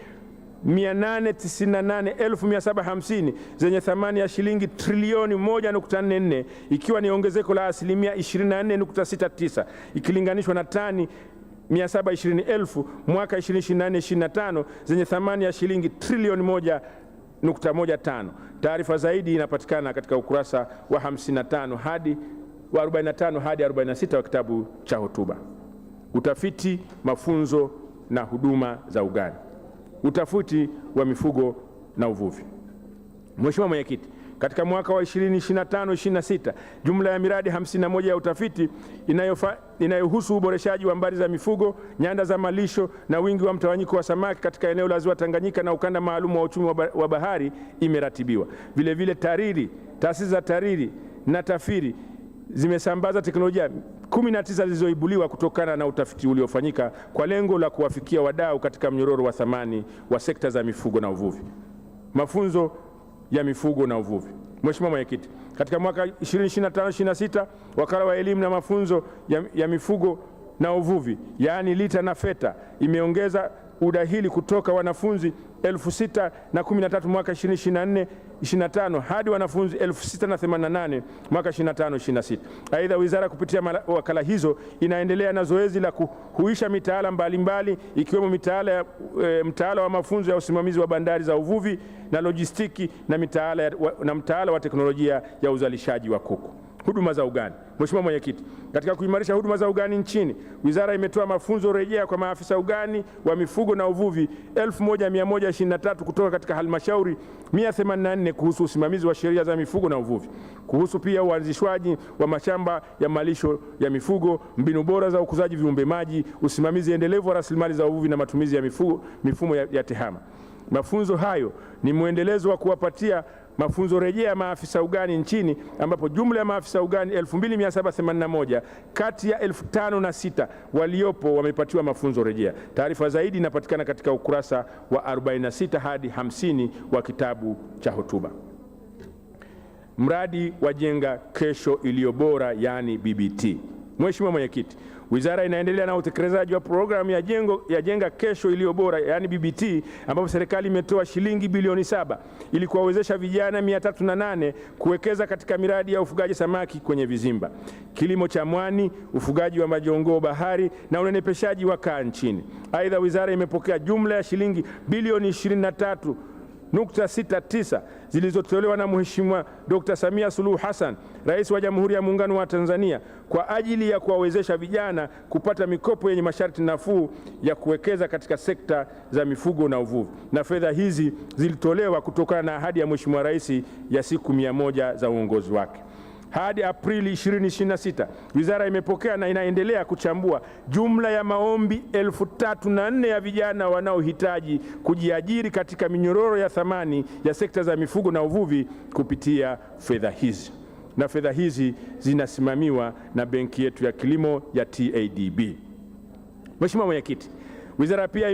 898,750 zenye thamani ya shilingi trilioni 1.44, ikiwa ni ongezeko la asilimia 24.69 ikilinganishwa na tani 720,000 mwaka 2024-25 zenye thamani ya shilingi trilioni 1.15. Taarifa zaidi inapatikana katika ukurasa wa 45 hadi wa 45 hadi 46 wa kitabu cha hotuba. Utafiti, mafunzo na huduma za ugani. Utafiti wa mifugo na uvuvi. Mheshimiwa Mwenyekiti, katika mwaka wa 2025-26 jumla ya miradi 51 ya utafiti inayohusu uboreshaji wa mbari za mifugo, nyanda za malisho na wingi wa mtawanyiko wa samaki katika eneo la Ziwa Tanganyika na ukanda maalum wa uchumi wa bahari imeratibiwa. Vilevile taasisi za TARIRI na TAFIRI zimesambaza teknolojia 19 zilizoibuliwa kutokana na utafiti uliofanyika kwa lengo la kuwafikia wadau katika mnyororo wa thamani wa sekta za mifugo na uvuvi. Mafunzo ya mifugo na uvuvi. Mheshimiwa Mwenyekiti, katika mwaka 2025-26 Wakala wa Elimu na Mafunzo ya Mifugo na Uvuvi, yaani LITA na FETA, imeongeza udahili kutoka wanafunzi 6,013 mwaka 2024-25 hadi wanafunzi 6,088 mwaka 25-26. Aidha, wizara kupitia wakala hizo inaendelea na zoezi la kuhuisha mitaala mbalimbali ikiwemo mtaala wa mafunzo ya usimamizi wa bandari za uvuvi na lojistiki na mtaala wa teknolojia ya uzalishaji wa kuku. Huduma za ugani. Mheshimiwa Mwenyekiti, katika kuimarisha huduma za ugani nchini, wizara imetoa mafunzo rejea kwa maafisa ugani wa mifugo na uvuvi 1123 kutoka katika halmashauri 184 kuhusu usimamizi wa sheria za mifugo na uvuvi, kuhusu pia uanzishwaji wa mashamba ya malisho ya mifugo, mbinu bora za ukuzaji viumbe maji, usimamizi endelevu wa rasilimali za uvuvi na matumizi ya mifumo ya tehama. Mafunzo hayo ni mwendelezo wa kuwapatia mafunzo rejea maafisa ugani nchini, ambapo jumla ya maafisa ugani 2781 kati ya 506 waliopo wamepatiwa mafunzo rejea. Taarifa zaidi inapatikana katika ukurasa wa 46 hadi 50 wa kitabu cha hotuba. Mradi wa Jenga Kesho Iliyo Bora, yani BBT. Mheshimiwa Mwenyekiti, wizara inaendelea na utekelezaji wa programu ya Jenga Kesho Iliyo Bora, yani BBT, ambapo serikali imetoa shilingi bilioni 7 ili kuwawezesha vijana 308 kuwekeza katika miradi ya ufugaji samaki kwenye vizimba, kilimo cha mwani, ufugaji wa majongoo bahari na unenepeshaji wa kaa nchini. Aidha, wizara imepokea jumla ya shilingi bilioni 23.69 zilizotolewa na Mheshimiwa Dr. Samia Suluhu Hassan, Rais wa Jamhuri ya Muungano wa Tanzania, kwa ajili ya kuwawezesha vijana kupata mikopo yenye masharti nafuu ya kuwekeza katika sekta za mifugo na uvuvi. Na fedha hizi zilitolewa kutokana na ahadi ya Mheshimiwa Rais ya siku 100 za uongozi wake. Hadi Aprili 2026, wizara imepokea na inaendelea kuchambua jumla ya maombi 1004 ya vijana wanaohitaji kujiajiri katika minyororo ya thamani ya sekta za mifugo na uvuvi kupitia fedha hizi. Na fedha hizi zinasimamiwa na benki yetu ya kilimo ya TADB. Mheshimiwa Mwenyekiti, wizara pia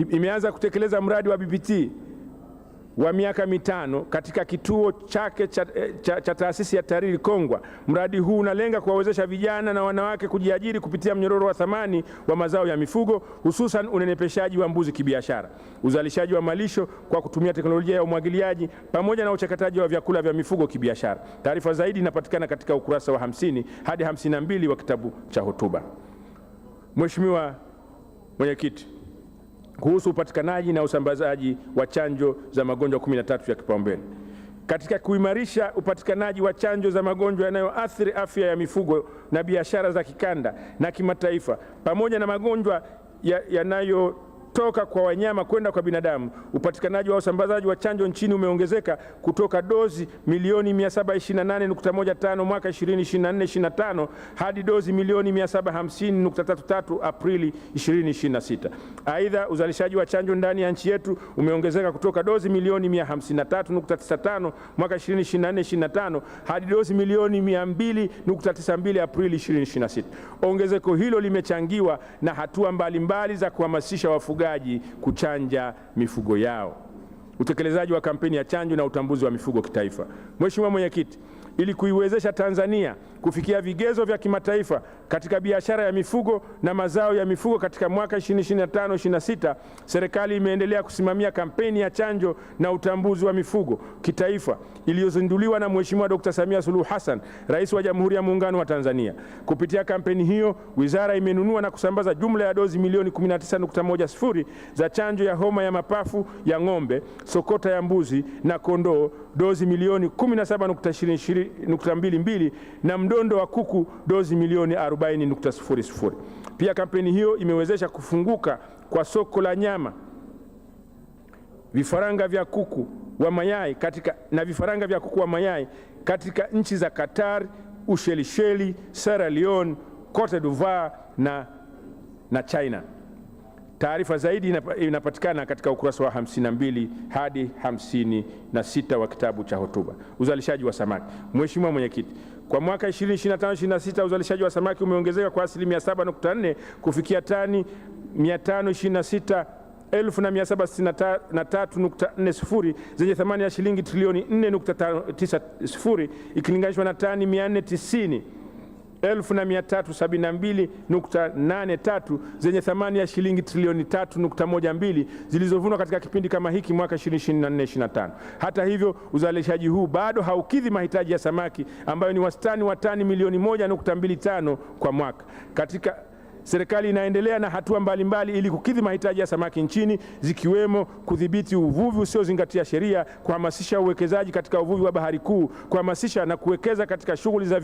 imeanza kutekeleza mradi wa BBT wa miaka mitano katika kituo chake cha taasisi ya TARIRI Kongwa. Mradi huu unalenga kuwawezesha vijana na wanawake kujiajiri kupitia mnyororo wa thamani wa mazao ya mifugo, hususan unenepeshaji wa mbuzi kibiashara, uzalishaji wa malisho kwa kutumia teknolojia ya umwagiliaji, pamoja na uchakataji wa vyakula vya mifugo kibiashara. Taarifa zaidi inapatikana katika ukurasa wa 50 hadi 52 wa kitabu cha hotuba. Mheshimiwa Mwenyekiti, kuhusu upatikanaji na usambazaji wa chanjo za magonjwa 13 ya kipaumbele. Katika kuimarisha upatikanaji wa chanjo za magonjwa yanayoathiri afya ya mifugo na biashara za kikanda na kimataifa, pamoja na magonjwa yanayotoka kwa wanyama kwenda kwa binadamu, upatikanaji wa usambazaji wa chanjo nchini umeongezeka kutoka dozi milioni 728.15 mwaka 2024/25 hadi dozi milioni 750.33 Aprili 2026. Aidha, uzalishaji wa chanjo ndani ya nchi yetu umeongezeka kutoka dozi milioni 153.95 mwaka 2024/25 hadi dozi milioni 200.92 Aprili 2026. Ongezeko hilo limechangiwa na hatua mbalimbali za kuhamasisha wafugaji kuchanja mifugo yao. Utekelezaji wa kampeni ya chanjo na utambuzi wa mifugo kitaifa. Mheshimiwa Mwenyekiti, ili kuiwezesha Tanzania kufikia vigezo vya kimataifa katika biashara ya mifugo na mazao ya mifugo katika mwaka 2025/26, serikali imeendelea kusimamia kampeni ya chanjo na utambuzi wa mifugo kitaifa iliyozinduliwa na Mheshimiwa Dr. Samia Suluhu Hassan, Rais wa Jamhuri ya Muungano wa Tanzania. Kupitia kampeni hiyo, wizara imenunua na kusambaza jumla ya dozi milioni 19.10 za chanjo ya homa ya mapafu ya ng'ombe, sokota ya mbuzi na kondoo, dozi milioni 17.22 na mdondo wa kuku dozi milioni 40.00. Pia kampeni hiyo imewezesha kufunguka kwa soko la nyama, vifaranga vya kuku wa mayai katika nchi za Qatar, Ushelisheli, Sierra Leone, Cote d'Ivoire na China. Taarifa zaidi inapatikana katika ukurasa wa 52 hadi 56 wa kitabu cha hotuba. Uzalishaji wa samaki. Mheshimiwa Mwenyekiti, kwa mwaka 2025/26 uzalishaji wa samaki umeongezeka kwa asilimia 7.4 kufikia tani 526,763.40 zenye thamani ya shilingi trilioni 4.90 ikilinganishwa na tani 490,372.83 zenye thamani ya shilingi trilioni 3.12 zilizovunwa katika kipindi kama hiki mwaka 2024/25. Hata hivyo, uzalishaji huu bado haukidhi mahitaji ya samaki ambayo ni wastani wa tani milioni 1.25 kwa mwaka. Serikali inaendelea na hatua mbalimbali ili kukidhi mahitaji ya samaki nchini, zikiwemo kudhibiti uvuvi usiozingatia sheria, kuhamasisha uwekezaji katika uvuvi wa bahari kuu, kuhamasisha na kuwekeza katika shughuli za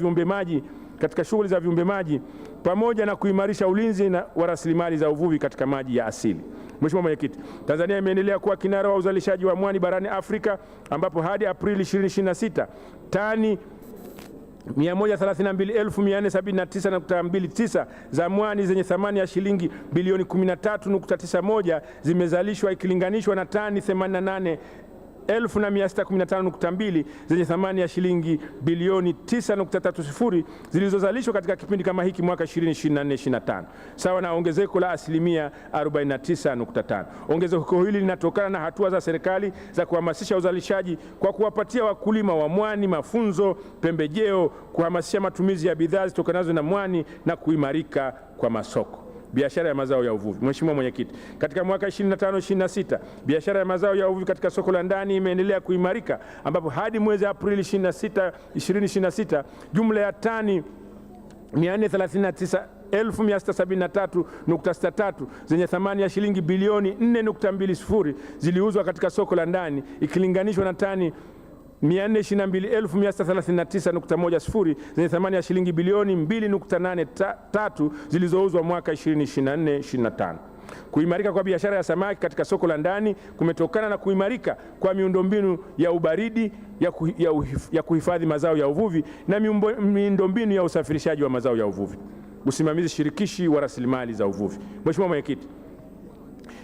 viumbe maji pamoja na kuimarisha ulinzi wa rasilimali za uvuvi katika maji ya asili. Mheshimiwa Mwenyekiti, Tanzania imeendelea kuwa kinara wa uzalishaji wa mwani barani Afrika, ambapo hadi Aprili 2026 tani 132,479.29 za mwani zenye thamani ya shilingi bilioni 13.91 zimezalishwa ikilinganishwa na tani 88,615.2 zenye thamani ya shilingi bilioni 9.30 zilizozalishwa katika kipindi kama hiki mwaka 2024/25, sawa na ongezeko la asilimia 49.5. Ongezeko hili linatokana na hatua za serikali za kuhamasisha uzalishaji kwa kuwapatia wakulima wa mwani mafunzo, pembejeo, kuhamasisha matumizi ya bidhaa zitokanazo na mwani na kuimarika kwa masoko. Biashara ya mazao ya uvuvi. Mheshimiwa Mwenyekiti, katika mwaka 2025/26 biashara ya mazao ya uvuvi katika soko la ndani imeendelea kuimarika, ambapo hadi mwezi Aprili 2026 jumla ya tani 439,673.63 zenye thamani ya shilingi bilioni 4.20 ziliuzwa katika soko la ndani ikilinganishwa na tani 422,139.10 zenye thamani ya shilingi bilioni 2.83 zilizouzwa mwaka 2024/25. Kuimarika kwa biashara ya samaki katika soko la ndani kumetokana na kuimarika kwa miundombinu ya ubaridi ya kuhifadhi mazao ya uvuvi na miundombinu ya usafirishaji wa mazao ya uvuvi. Usimamizi shirikishi wa rasilimali za uvuvi. Mheshimiwa Mwenyekiti,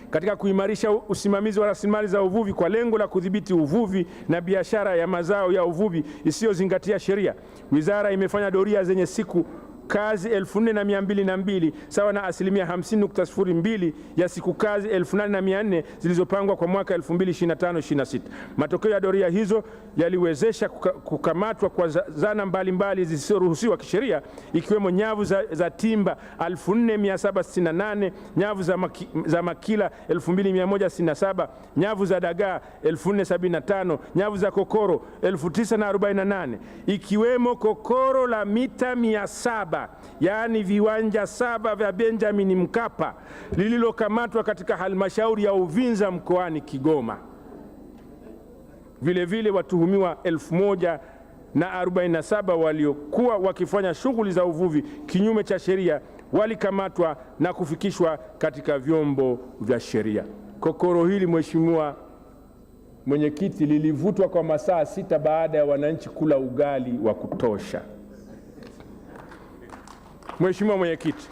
katika kuimarisha usimamizi wa rasilimali za uvuvi kwa lengo la kudhibiti uvuvi na biashara ya mazao ya uvuvi isiyozingatia sheria, wizara imefanya doria zenye siku kazi 4202 sawa na asilimia 50.02 ya siku kazi 8400 zilizopangwa kwa mwaka 2025-26. Matokeo ya doria hizo yaliwezesha kukamatwa kwa zana mbalimbali zisizoruhusiwa kisheria, ikiwemo nyavu za timba 4768, nyavu za makila 2167, nyavu za dagaa 4075, nyavu za kokoro 1948, ikiwemo kokoro la mita 700, yaani viwanja 7 vya Benjamin Mkapa, lililokamatwa katika halmashauri ya Uvinza mkoani Kigoma. Vile vile watuhumiwa 1047 waliokuwa wakifanya shughuli za uvuvi kinyume cha sheria walikamatwa na kufikishwa katika vyombo vya sheria. Kokoro hili, Mheshimiwa Mwenyekiti, lilivutwa kwa masaa 6 baada ya wananchi kula ugali wa kutosha. Mheshimiwa Mwenyekiti,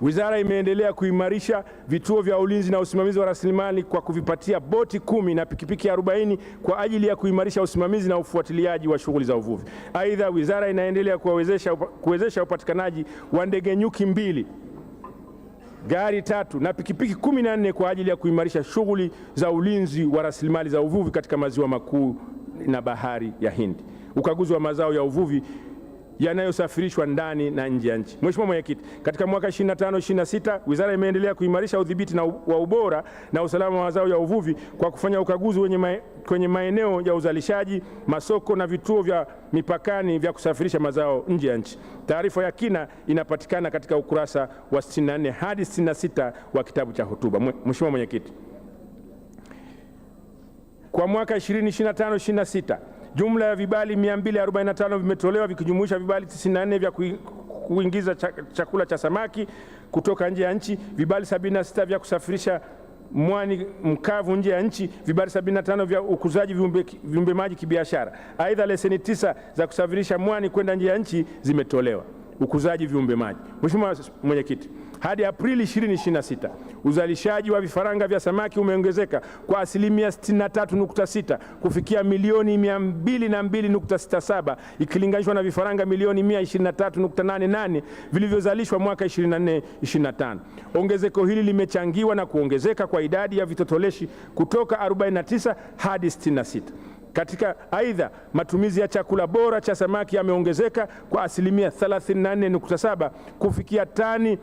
Wizara imeendelea kuimarisha vituo vya ulinzi na usimamizi wa rasilimali kwa kuvipatia boti 10 na pikipiki 40 kwa ajili ya kuimarisha usimamizi na ufuatiliaji wa shughuli za uvuvi. Aidha, wizara inaendelea kuwezesha upatikanaji wa ndege nyuki 2, gari 3 na pikipiki 14 kwa ajili ya kuimarisha shughuli za ulinzi wa rasilimali za uvuvi katika maziwa makuu na bahari ya Hindi. Ukaguzi wa mazao ya uvuvi yanayosafirishwa ndani na nje ya nchi. Mheshimiwa Mwenyekiti, katika mwaka 25-26 wizara imeendelea kuimarisha udhibiti wa ubora na usalama wa mazao ya uvuvi kwa kufanya ukaguzi kwenye maeneo ya uzalishaji, masoko na vituo vya mipakani vya kusafirisha mazao nje ya nchi. Taarifa ya kina inapatikana katika ukurasa wa 64 hadi 66 wa kitabu cha hotuba. Mheshimiwa Mwenyekiti, kwa mwaka 2025-26 jumla ya vibali 245 vimetolewa vikijumuisha vibali 94 vya kuingiza chakula cha samaki kutoka nje ya nchi, vibali 76 vya kusafirisha mwani mkavu nje ya nchi, vibali 75 vya ukuzaji viumbe maji kibiashara. Aidha, leseni 9 za kusafirisha mwani kwenda nje ya nchi zimetolewa. Ukuzaji viumbe maji. Mheshimiwa Mwenyekiti, hadi Aprili 2026 uzalishaji wa vifaranga vya samaki umeongezeka kwa asilimia 63.6 kufikia milioni 202.67 ikilinganishwa na vifaranga milioni 123.88 vilivyozalishwa mwaka 24-25. Ongezeko hili limechangiwa na kuongezeka kwa idadi ya vitotoleshi kutoka 49 hadi 66. Aidha, matumizi ya chakula bora cha samaki yameongezeka kwa asilimia 34.7 kufikia tani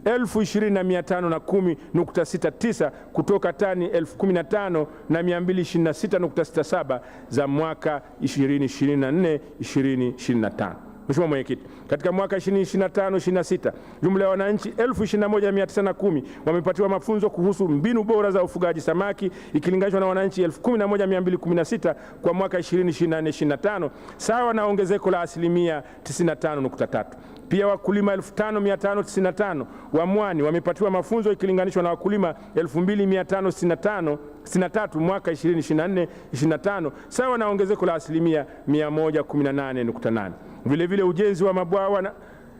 20,510.69 kutoka tani 15,226.67 za mwaka 2024-2025. Mheshimiwa Mwenyekiti, katika mwaka 2025-26 jumla ya wananchi 21,910 wamepatiwa mafunzo kuhusu mbinu bora za ufugaji samaki ikilinganishwa na wananchi 11,216 kwa mwaka 2024-25 sawa na ongezeko la asilimia 95.3. Pia wakulima 5,595 wa mwani wamepatiwa mafunzo ikilinganishwa na wakulima 2,563 mwaka 2024-25 sawa na ongezeko la asilimia 118.8. Vile vile ujenzi wa mabwawa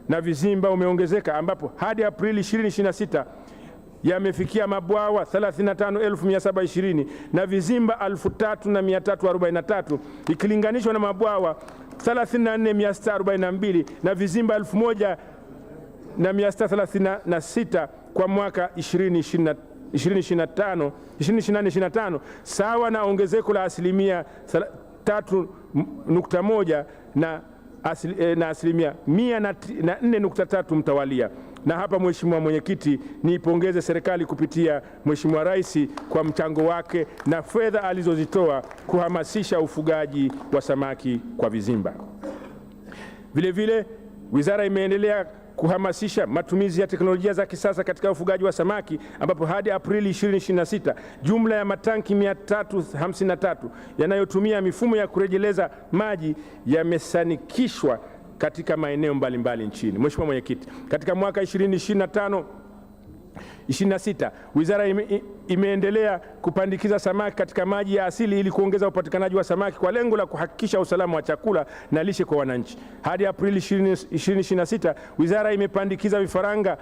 na vizimba umeongezeka ambapo hadi Aprili 2026 yamefikia mabwawa 35,720 na vizimba 3,343 ikilinganishwa na mabwawa 34,642 na vizimba 1,636 kwa mwaka 2024-25 sawa na ongezeko la asilimia 3.1 na asilimia 104.3 mtawalia. Na hapa Mheshimiwa Mwenyekiti, niipongeze serikali kupitia Mheshimiwa Rais kwa mchango wake na fedha alizozitoa kuhamasisha ufugaji wa samaki kwa vizimba. Vile vile wizara imeendelea kuhamasisha matumizi ya teknolojia za kisasa katika ufugaji wa samaki ambapo hadi Aprili 2026 jumla ya matanki 353 yanayotumia mifumo ya kurejeleza maji yamesanikishwa katika maeneo mbalimbali nchini. Mheshimiwa Mwenyekiti, katika mwaka 2025-26 wizara imeendelea kupandikiza samaki katika maji ya asili ili kuongeza upatikanaji wa samaki kwa lengo la kuhakikisha usalama wa chakula na lishe kwa wananchi. Hadi Aprili 2026 wizara imepandikiza vifaranga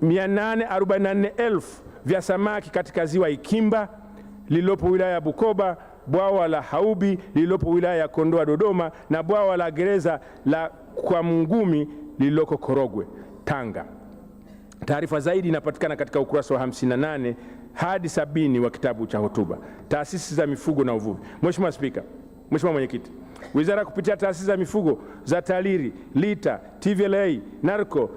844,000 vya samaki katika ziwa Ikimba lililopo wilaya ya Bukoba bwawa la Haubi lililopo wilaya ya Kondoa Dodoma, na bwawa la gereza la Kwa Mngumi lililoko Korogwe Tanga. Taarifa zaidi inapatikana katika ukurasa wa 58 hadi 70 wa kitabu cha hotuba. Taasisi za mifugo na uvuvi. Mheshimiwa Spika, Mheshimiwa Mwenyekiti, Wizara kupitia taasisi za mifugo za TALIRI, LITA, TVLA, NARCO,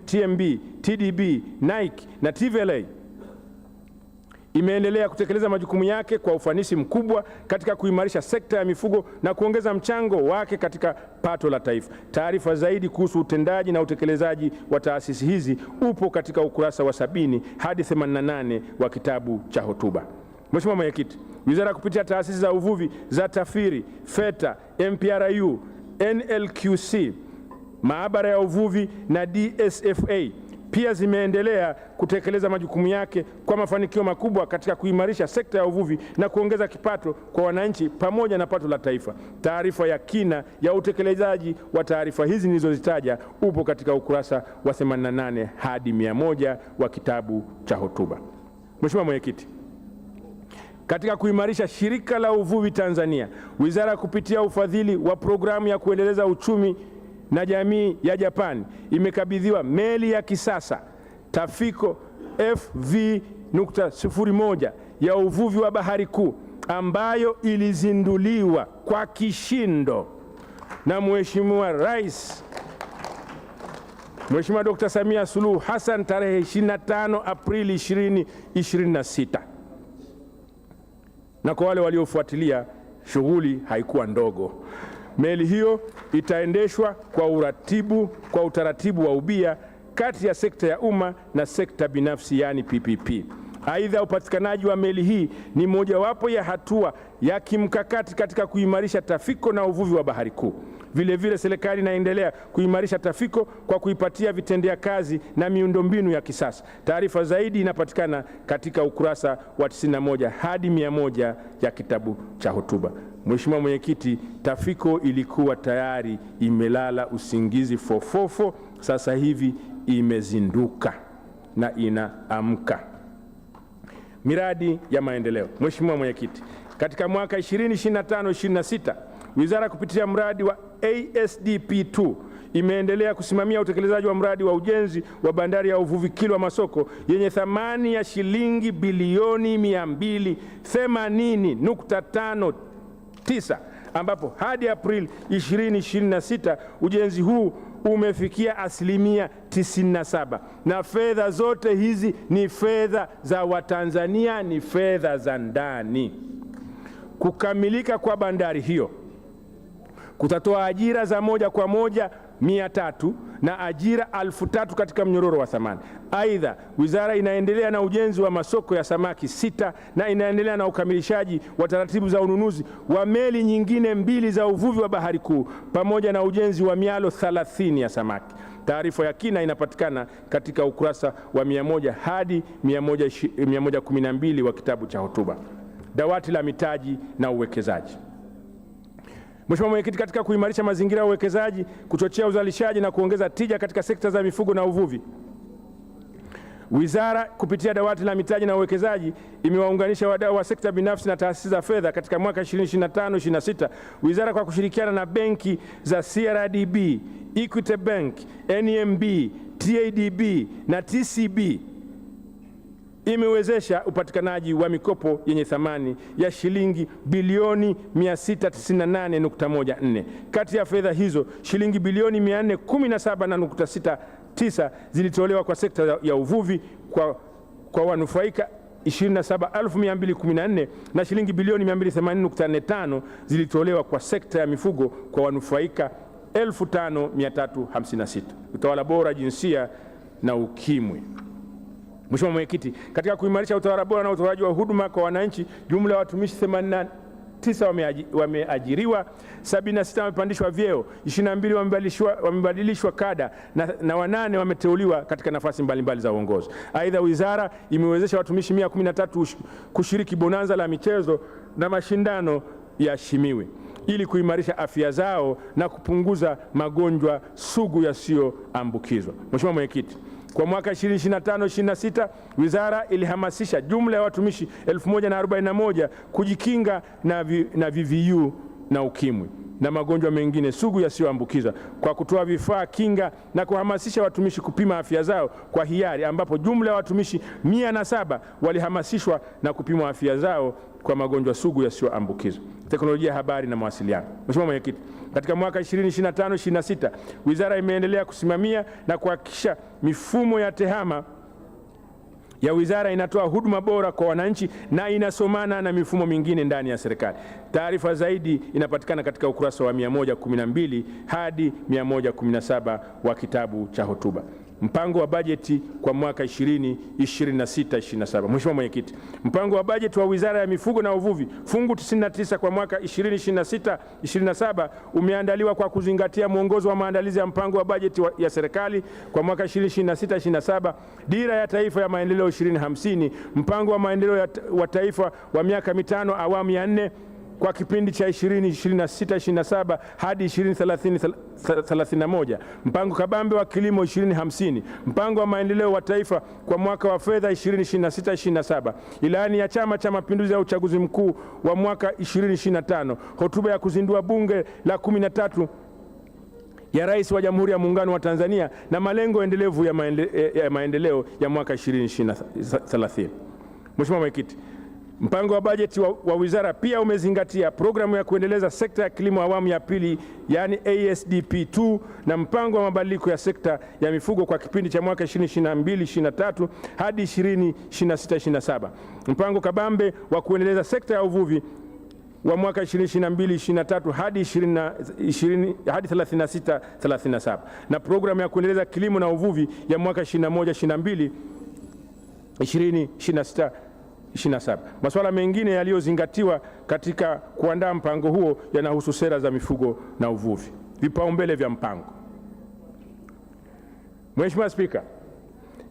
TMB, TDB, NAIC na TVLA imeendelea kutekeleza majukumu yake kwa ufanisi mkubwa katika kuimarisha sekta ya mifugo na kuongeza mchango wake katika pato la taifa. Taarifa zaidi kuhusu utendaji na utekelezaji wa taasisi hizi upo katika ukurasa wa 70 hadi 88 wa kitabu cha hotuba. Mheshimiwa Mwenyekiti, Wizara kupitia taasisi za uvuvi za TAFIRI, FETA, MPRU, NLQC, maabara ya uvuvi na DSFA pia zimeendelea kutekeleza majukumu yake kwa mafanikio makubwa katika kuimarisha sekta ya uvuvi na kuongeza kipato kwa wananchi pamoja na pato la taifa. Taarifa ya kina ya utekelezaji wa taarifa hizi nilizozitaja upo katika ukurasa wa 88 hadi 100 wa kitabu cha hotuba. Mheshimiwa Mwenyekiti, katika kuimarisha shirika la uvuvi Tanzania, Wizara kupitia ufadhili wa programu ya kuendeleza uchumi na jamii ya Japani imekabidhiwa meli ya kisasa Tafiko FV.01 ya uvuvi wa bahari kuu ambayo ilizinduliwa kwa kishindo na Mheshimiwa Rais Mheshimiwa Dr. Samia Suluhu Hassan tarehe 25 Aprili 2026. Na kwa wale waliofuatilia, shughuli haikuwa ndogo. Meli hiyo itaendeshwa kwa utaratibu wa ubia kati ya sekta ya umma na sekta binafsi, yani PPP. Aidha, upatikanaji wa meli hii ni mojawapo ya hatua ya kimkakati katika kuimarisha Tafiko na uvuvi wa bahari kuu. Vilevile, serikali inaendelea kuimarisha Tafiko kwa kuipatia vitendea kazi na miundombinu ya kisasa. Taarifa zaidi inapatikana katika ukurasa wa 91 hadi 100 ya kitabu cha hotuba. Mheshimiwa Mwenyekiti, Tafiko ilikuwa tayari imelala usingizi fofofo, sasa hivi imezinduka na inaamka. Miradi ya maendeleo. Mheshimiwa Mwenyekiti, katika mwaka 2025-26 Wizara kupitia mradi wa ASDP2 imeendelea kusimamia utekelezaji wa mradi wa ujenzi wa bandari ya uvuvi Kilwa Masoko yenye thamani ya shilingi bilioni 280.59 ambapo hadi Aprili 2026 ujenzi huu umefikia asilimia 97, na fedha zote hizi ni fedha za Watanzania, ni fedha za ndani. Kukamilika kwa bandari hiyo kutatoa ajira za moja kwa moja 300 na ajira 1000 katika mnyororo wa thamani. Aidha, wizara inaendelea na ujenzi wa masoko ya samaki 6 na inaendelea na ukamilishaji wa taratibu za ununuzi wa meli nyingine 2 za uvuvi wa bahari kuu pamoja na ujenzi wa mialo 30 ya samaki. Taarifa ya kina inapatikana katika ukurasa wa 100 hadi 112 wa kitabu cha hotuba. Dawati la mitaji na uwekezaji. Mheshimiwa Mwenyekiti, katika kuimarisha mazingira ya uwekezaji, kuchochea uzalishaji na kuongeza tija katika sekta za mifugo na uvuvi, Wizara kupitia dawati la mitaji na uwekezaji imewaunganisha wadau wa sekta binafsi na taasisi za fedha katika mwaka 2025-26. Wizara kwa kushirikiana na benki za CRDB, Equity Bank, NMB, TADB na TCB imewezesha upatikanaji wa mikopo yenye thamani ya shilingi bilioni 698.14. Kati ya fedha hizo, shilingi bilioni 417.69 zilitolewa kwa sekta ya uvuvi kwa wanufaika 27,214 na shilingi bilioni 280.45 zilitolewa kwa sekta ya mifugo kwa wanufaika 5,356. Utawala bora, jinsia na ukimwi. Mheshimiwa Mwenyekiti, katika kuimarisha utawala bora na utoaji wa huduma kwa wananchi, jumla ya watumishi 89 wameajiriwa, 76 wamepandishwa vyeo, 22 wamebadilishwa kada na 8 wameteuliwa katika nafasi mbalimbali za uongozi. Aidha, wizara imewezesha watumishi 113 kushiriki bonanza la michezo na mashindano ya Shimiwe ili kuimarisha afya zao na kupunguza magonjwa sugu yasiyoambukizwa. Mheshimiwa Mwenyekiti, Kwa mwaka 2025-26 wizara ilihamasisha jumla ya watumishi 1041 kujikinga na VVU na ukimwi na magonjwa mengine sugu yasiyoambukiza kwa kutoa vifaa kinga na kuhamasisha watumishi kupima afya zao kwa hiari, ambapo jumla ya watumishi 107 walihamasishwa na kupima afya zao kwa magonjwa sugu yasiyoambukizwa. Teknolojia ya habari na mawasiliano. Mheshimiwa Mwenyekiti, katika mwaka 2025-26 wizara imeendelea kusimamia na kuhakikisha mifumo ya tehama ya wizara inatoa huduma bora kwa wananchi na inasomana na mifumo mingine ndani ya serikali. Taarifa zaidi inapatikana katika ukurasa wa 112 hadi 117 wa kitabu cha hotuba. Mpango wa bajeti kwa mwaka 2026-27. Mheshimiwa Mwenyekiti, mpango wa bajeti wa Wizara ya Mifugo na Uvuvi fungu 99 kwa mwaka 2026-27 umeandaliwa kwa kuzingatia mwongozo wa maandalizi ya mpango wa bajeti ya serikali kwa mwaka 2026-27, Dira ya Taifa ya Maendeleo 2050, mpango wa maendeleo wa taifa wa miaka mitano awamu ya 4 kwa kipindi cha 2026-27 hadi 2030-31, mpango kabambe wa kilimo 2050, mpango wa maendeleo wa taifa kwa mwaka wa fedha 2026-27, ilani ya Chama cha Mapinduzi ya uchaguzi mkuu wa mwaka 2025, hotuba ya kuzindua bunge la 13 ya Rais wa Jamhuri ya Muungano wa Tanzania na malengo endelevu ya maendeleo ya mwaka 2030. Mheshimiwa Mwenyekiti, mpango wa bajeti wa wizara pia umezingatia programu ya kuendeleza sekta ya kilimo awamu ya pili, yani ASDP2, na mpango wa mabadiliko ya sekta ya mifugo kwa kipindi cha mwaka 2022-23 hadi 2026-27, mpango kabambe wa kuendeleza sekta ya uvuvi wa mwaka 2022-23 hadi 36-37, na programu ya kuendeleza kilimo na uvuvi ya mwaka 21-22 2026-27. Masuala mengine yaliyozingatiwa katika kuandaa mpango huo yanahusu sera za mifugo na uvuvi. Vipaumbele vya mpango. Mheshimiwa Spika,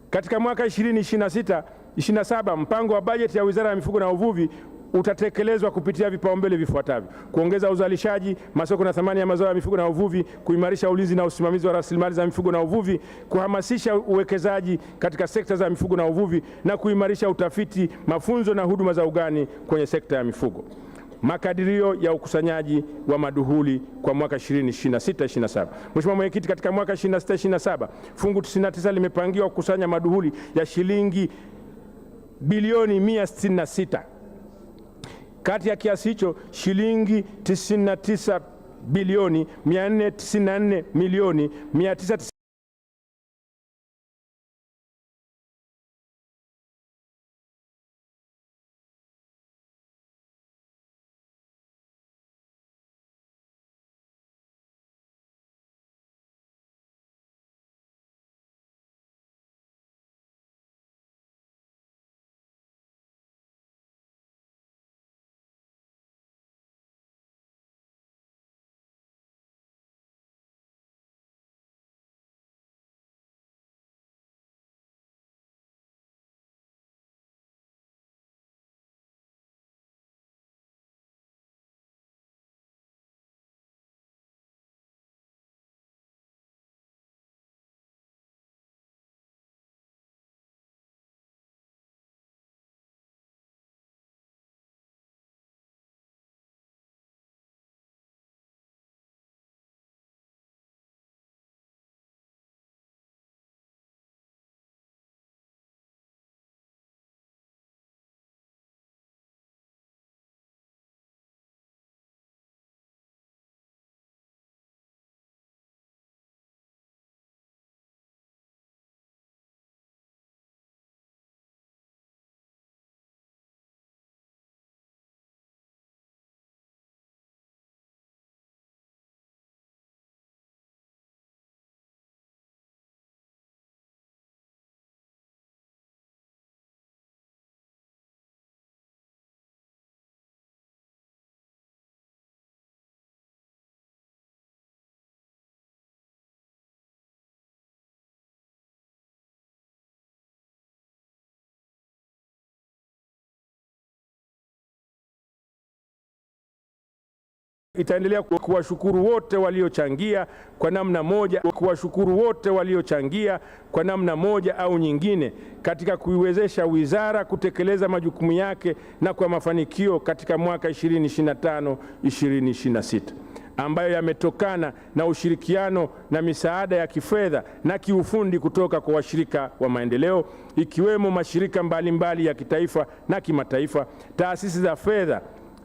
katika mwaka 2026-27 mpango wa bajeti ya Wizara ya Mifugo na Uvuvi utatekelezwa kupitia vipaumbele vifuatavyo: kuongeza uzalishaji, masoko na thamani ya mazao ya mifugo na uvuvi, kuimarisha ulinzi na usimamizi wa rasilimali za mifugo na uvuvi, kuhamasisha uwekezaji katika sekta za mifugo na uvuvi, na kuimarisha utafiti, mafunzo na huduma za ugani kwenye sekta ya mifugo. Makadirio ya ukusanyaji wa maduhuli kwa mwaka 2026-27. Mheshimiwa Mwenyekiti, katika mwaka 2026-27 fungu 99 limepangiwa kukusanya maduhuli ya shilingi bilioni 166. Kati ya kiasi hicho shilingi 99 bilioni 494 milioni 990 itaendelea kuwashukuru wote waliochangia kwa namna moja au nyingine katika kuiwezesha wizara kutekeleza majukumu yake na kwa mafanikio katika mwaka 2025-2026 ambayo yametokana na ushirikiano na misaada ya kifedha na kiufundi kutoka kwa washirika wa maendeleo ikiwemo mashirika mbalimbali ya kitaifa na kimataifa, taasisi za fedha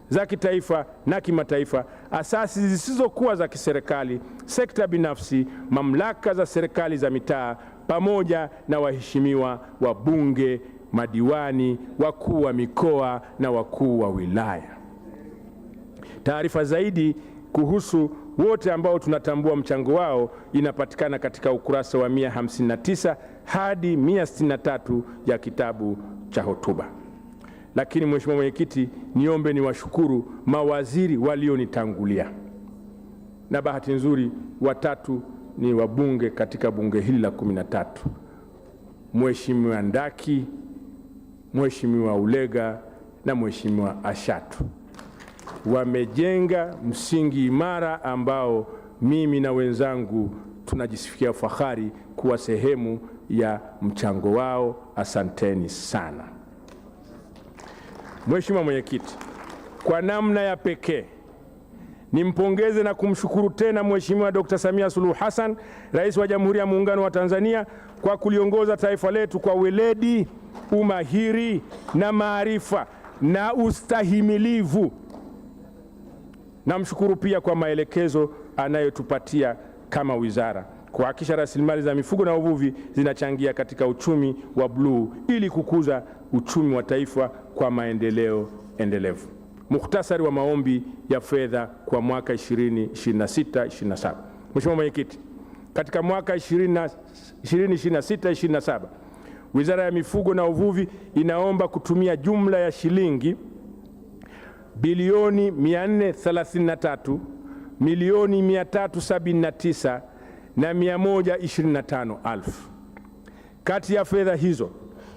za kitaifa na kimataifa, asasi zisizokuwa za kiserikali, sekta binafsi, mamlaka za serikali za mitaa, pamoja na waheshimiwa wabunge, madiwani, wakuu wa mikoa na wakuu wa wilaya. Taarifa zaidi kuhusu wote ambao tunatambua mchango wao inapatikana katika ukurasa wa 159 hadi 163 ya kitabu cha hotuba. Lakini Mheshimiwa Mwenyekiti, niombe niwashukuru mawaziri walionitangulia, na bahati nzuri watatu ni wabunge katika bunge hili la 13: Mheshimiwa Ndaki, Mheshimiwa Ulega na Mheshimiwa Ashatu. Wamejenga msingi imara ambao mimi na wenzangu tunajisikia fahari kuwa sehemu ya mchango wao. Asanteni sana. Mheshimiwa Mwenyekiti, kwa namna ya pekee nimpongeze na kumshukuru tena Mheshimiwa Dr. Samia Suluhu Hassan, Rais wa Jamhuri ya Muungano wa Tanzania, kwa kuliongoza taifa letu kwa weledi, umahiri na maarifa na ustahimilivu. Namshukuru pia kwa maelekezo anayotupatia kama wizara kuhakikisha rasilimali za mifugo na uvuvi zinachangia katika uchumi wa bluu ili kukuza uchumi wa taifa kwa maendeleo endelevu. Mukhtasari wa maombi ya fedha kwa mwaka 2026/27. Mheshimiwa Mwenyekiti, katika mwaka 2026/27 Wizara ya Mifugo na Uvuvi inaomba kutumia jumla ya shilingi bilioni 433 milioni 379 na 125,000. Kati ya fedha hizo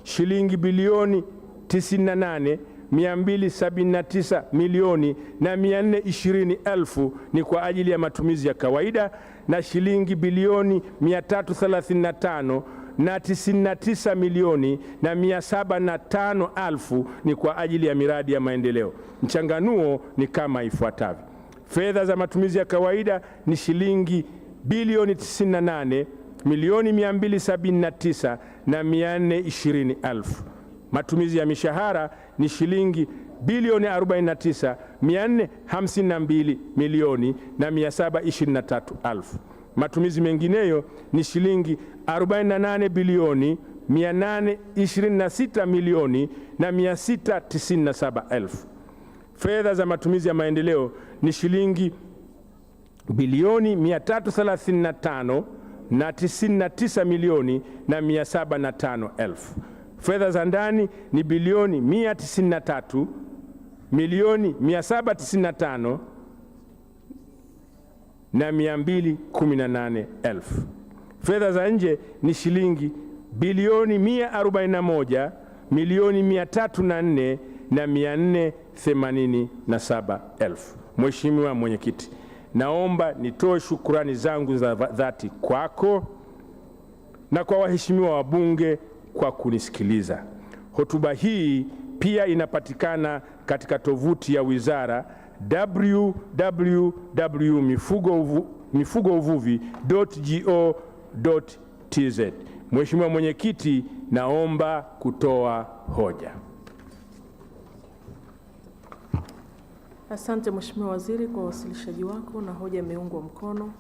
shilingi bilioni 98 279 milioni na 420,000 ni kwa ajili ya matumizi ya kawaida na shilingi bilioni 335 na 99 milioni na 705,000 ni kwa ajili ya miradi ya maendeleo. Mchanganuo ni kama ifuatavyo: fedha za matumizi ya kawaida ni shilingi bilioni 98 milioni 279 na 420,000. Matumizi ya mishahara ni shilingi bilioni 49 452 milioni na 723,000. Matumizi mengineyo ni shilingi 48 bilioni 826 milioni na 697,000. Fedha za matumizi ya maendeleo ni shilingi bilioni 335 na 99 milioni na 705,000. Fedha za ndani ni bilioni 193 milioni 795 na 218,000. Fedha za nje ni shilingi bilioni 141 milioni 304 na 487,000. Mheshimiwa Mwenyekiti, naomba nitoe shukrani zangu za dhati kwako na kwa waheshimiwa wabunge kwa kunisikiliza. Hotuba hii pia inapatikana katika tovuti ya wizara www.mifugouvuvi.go.tz. Mheshimiwa Mwenyekiti, naomba kutoa hoja. Asante Mheshimiwa Waziri kwa uwasilishaji wako na hoja imeungwa mkono.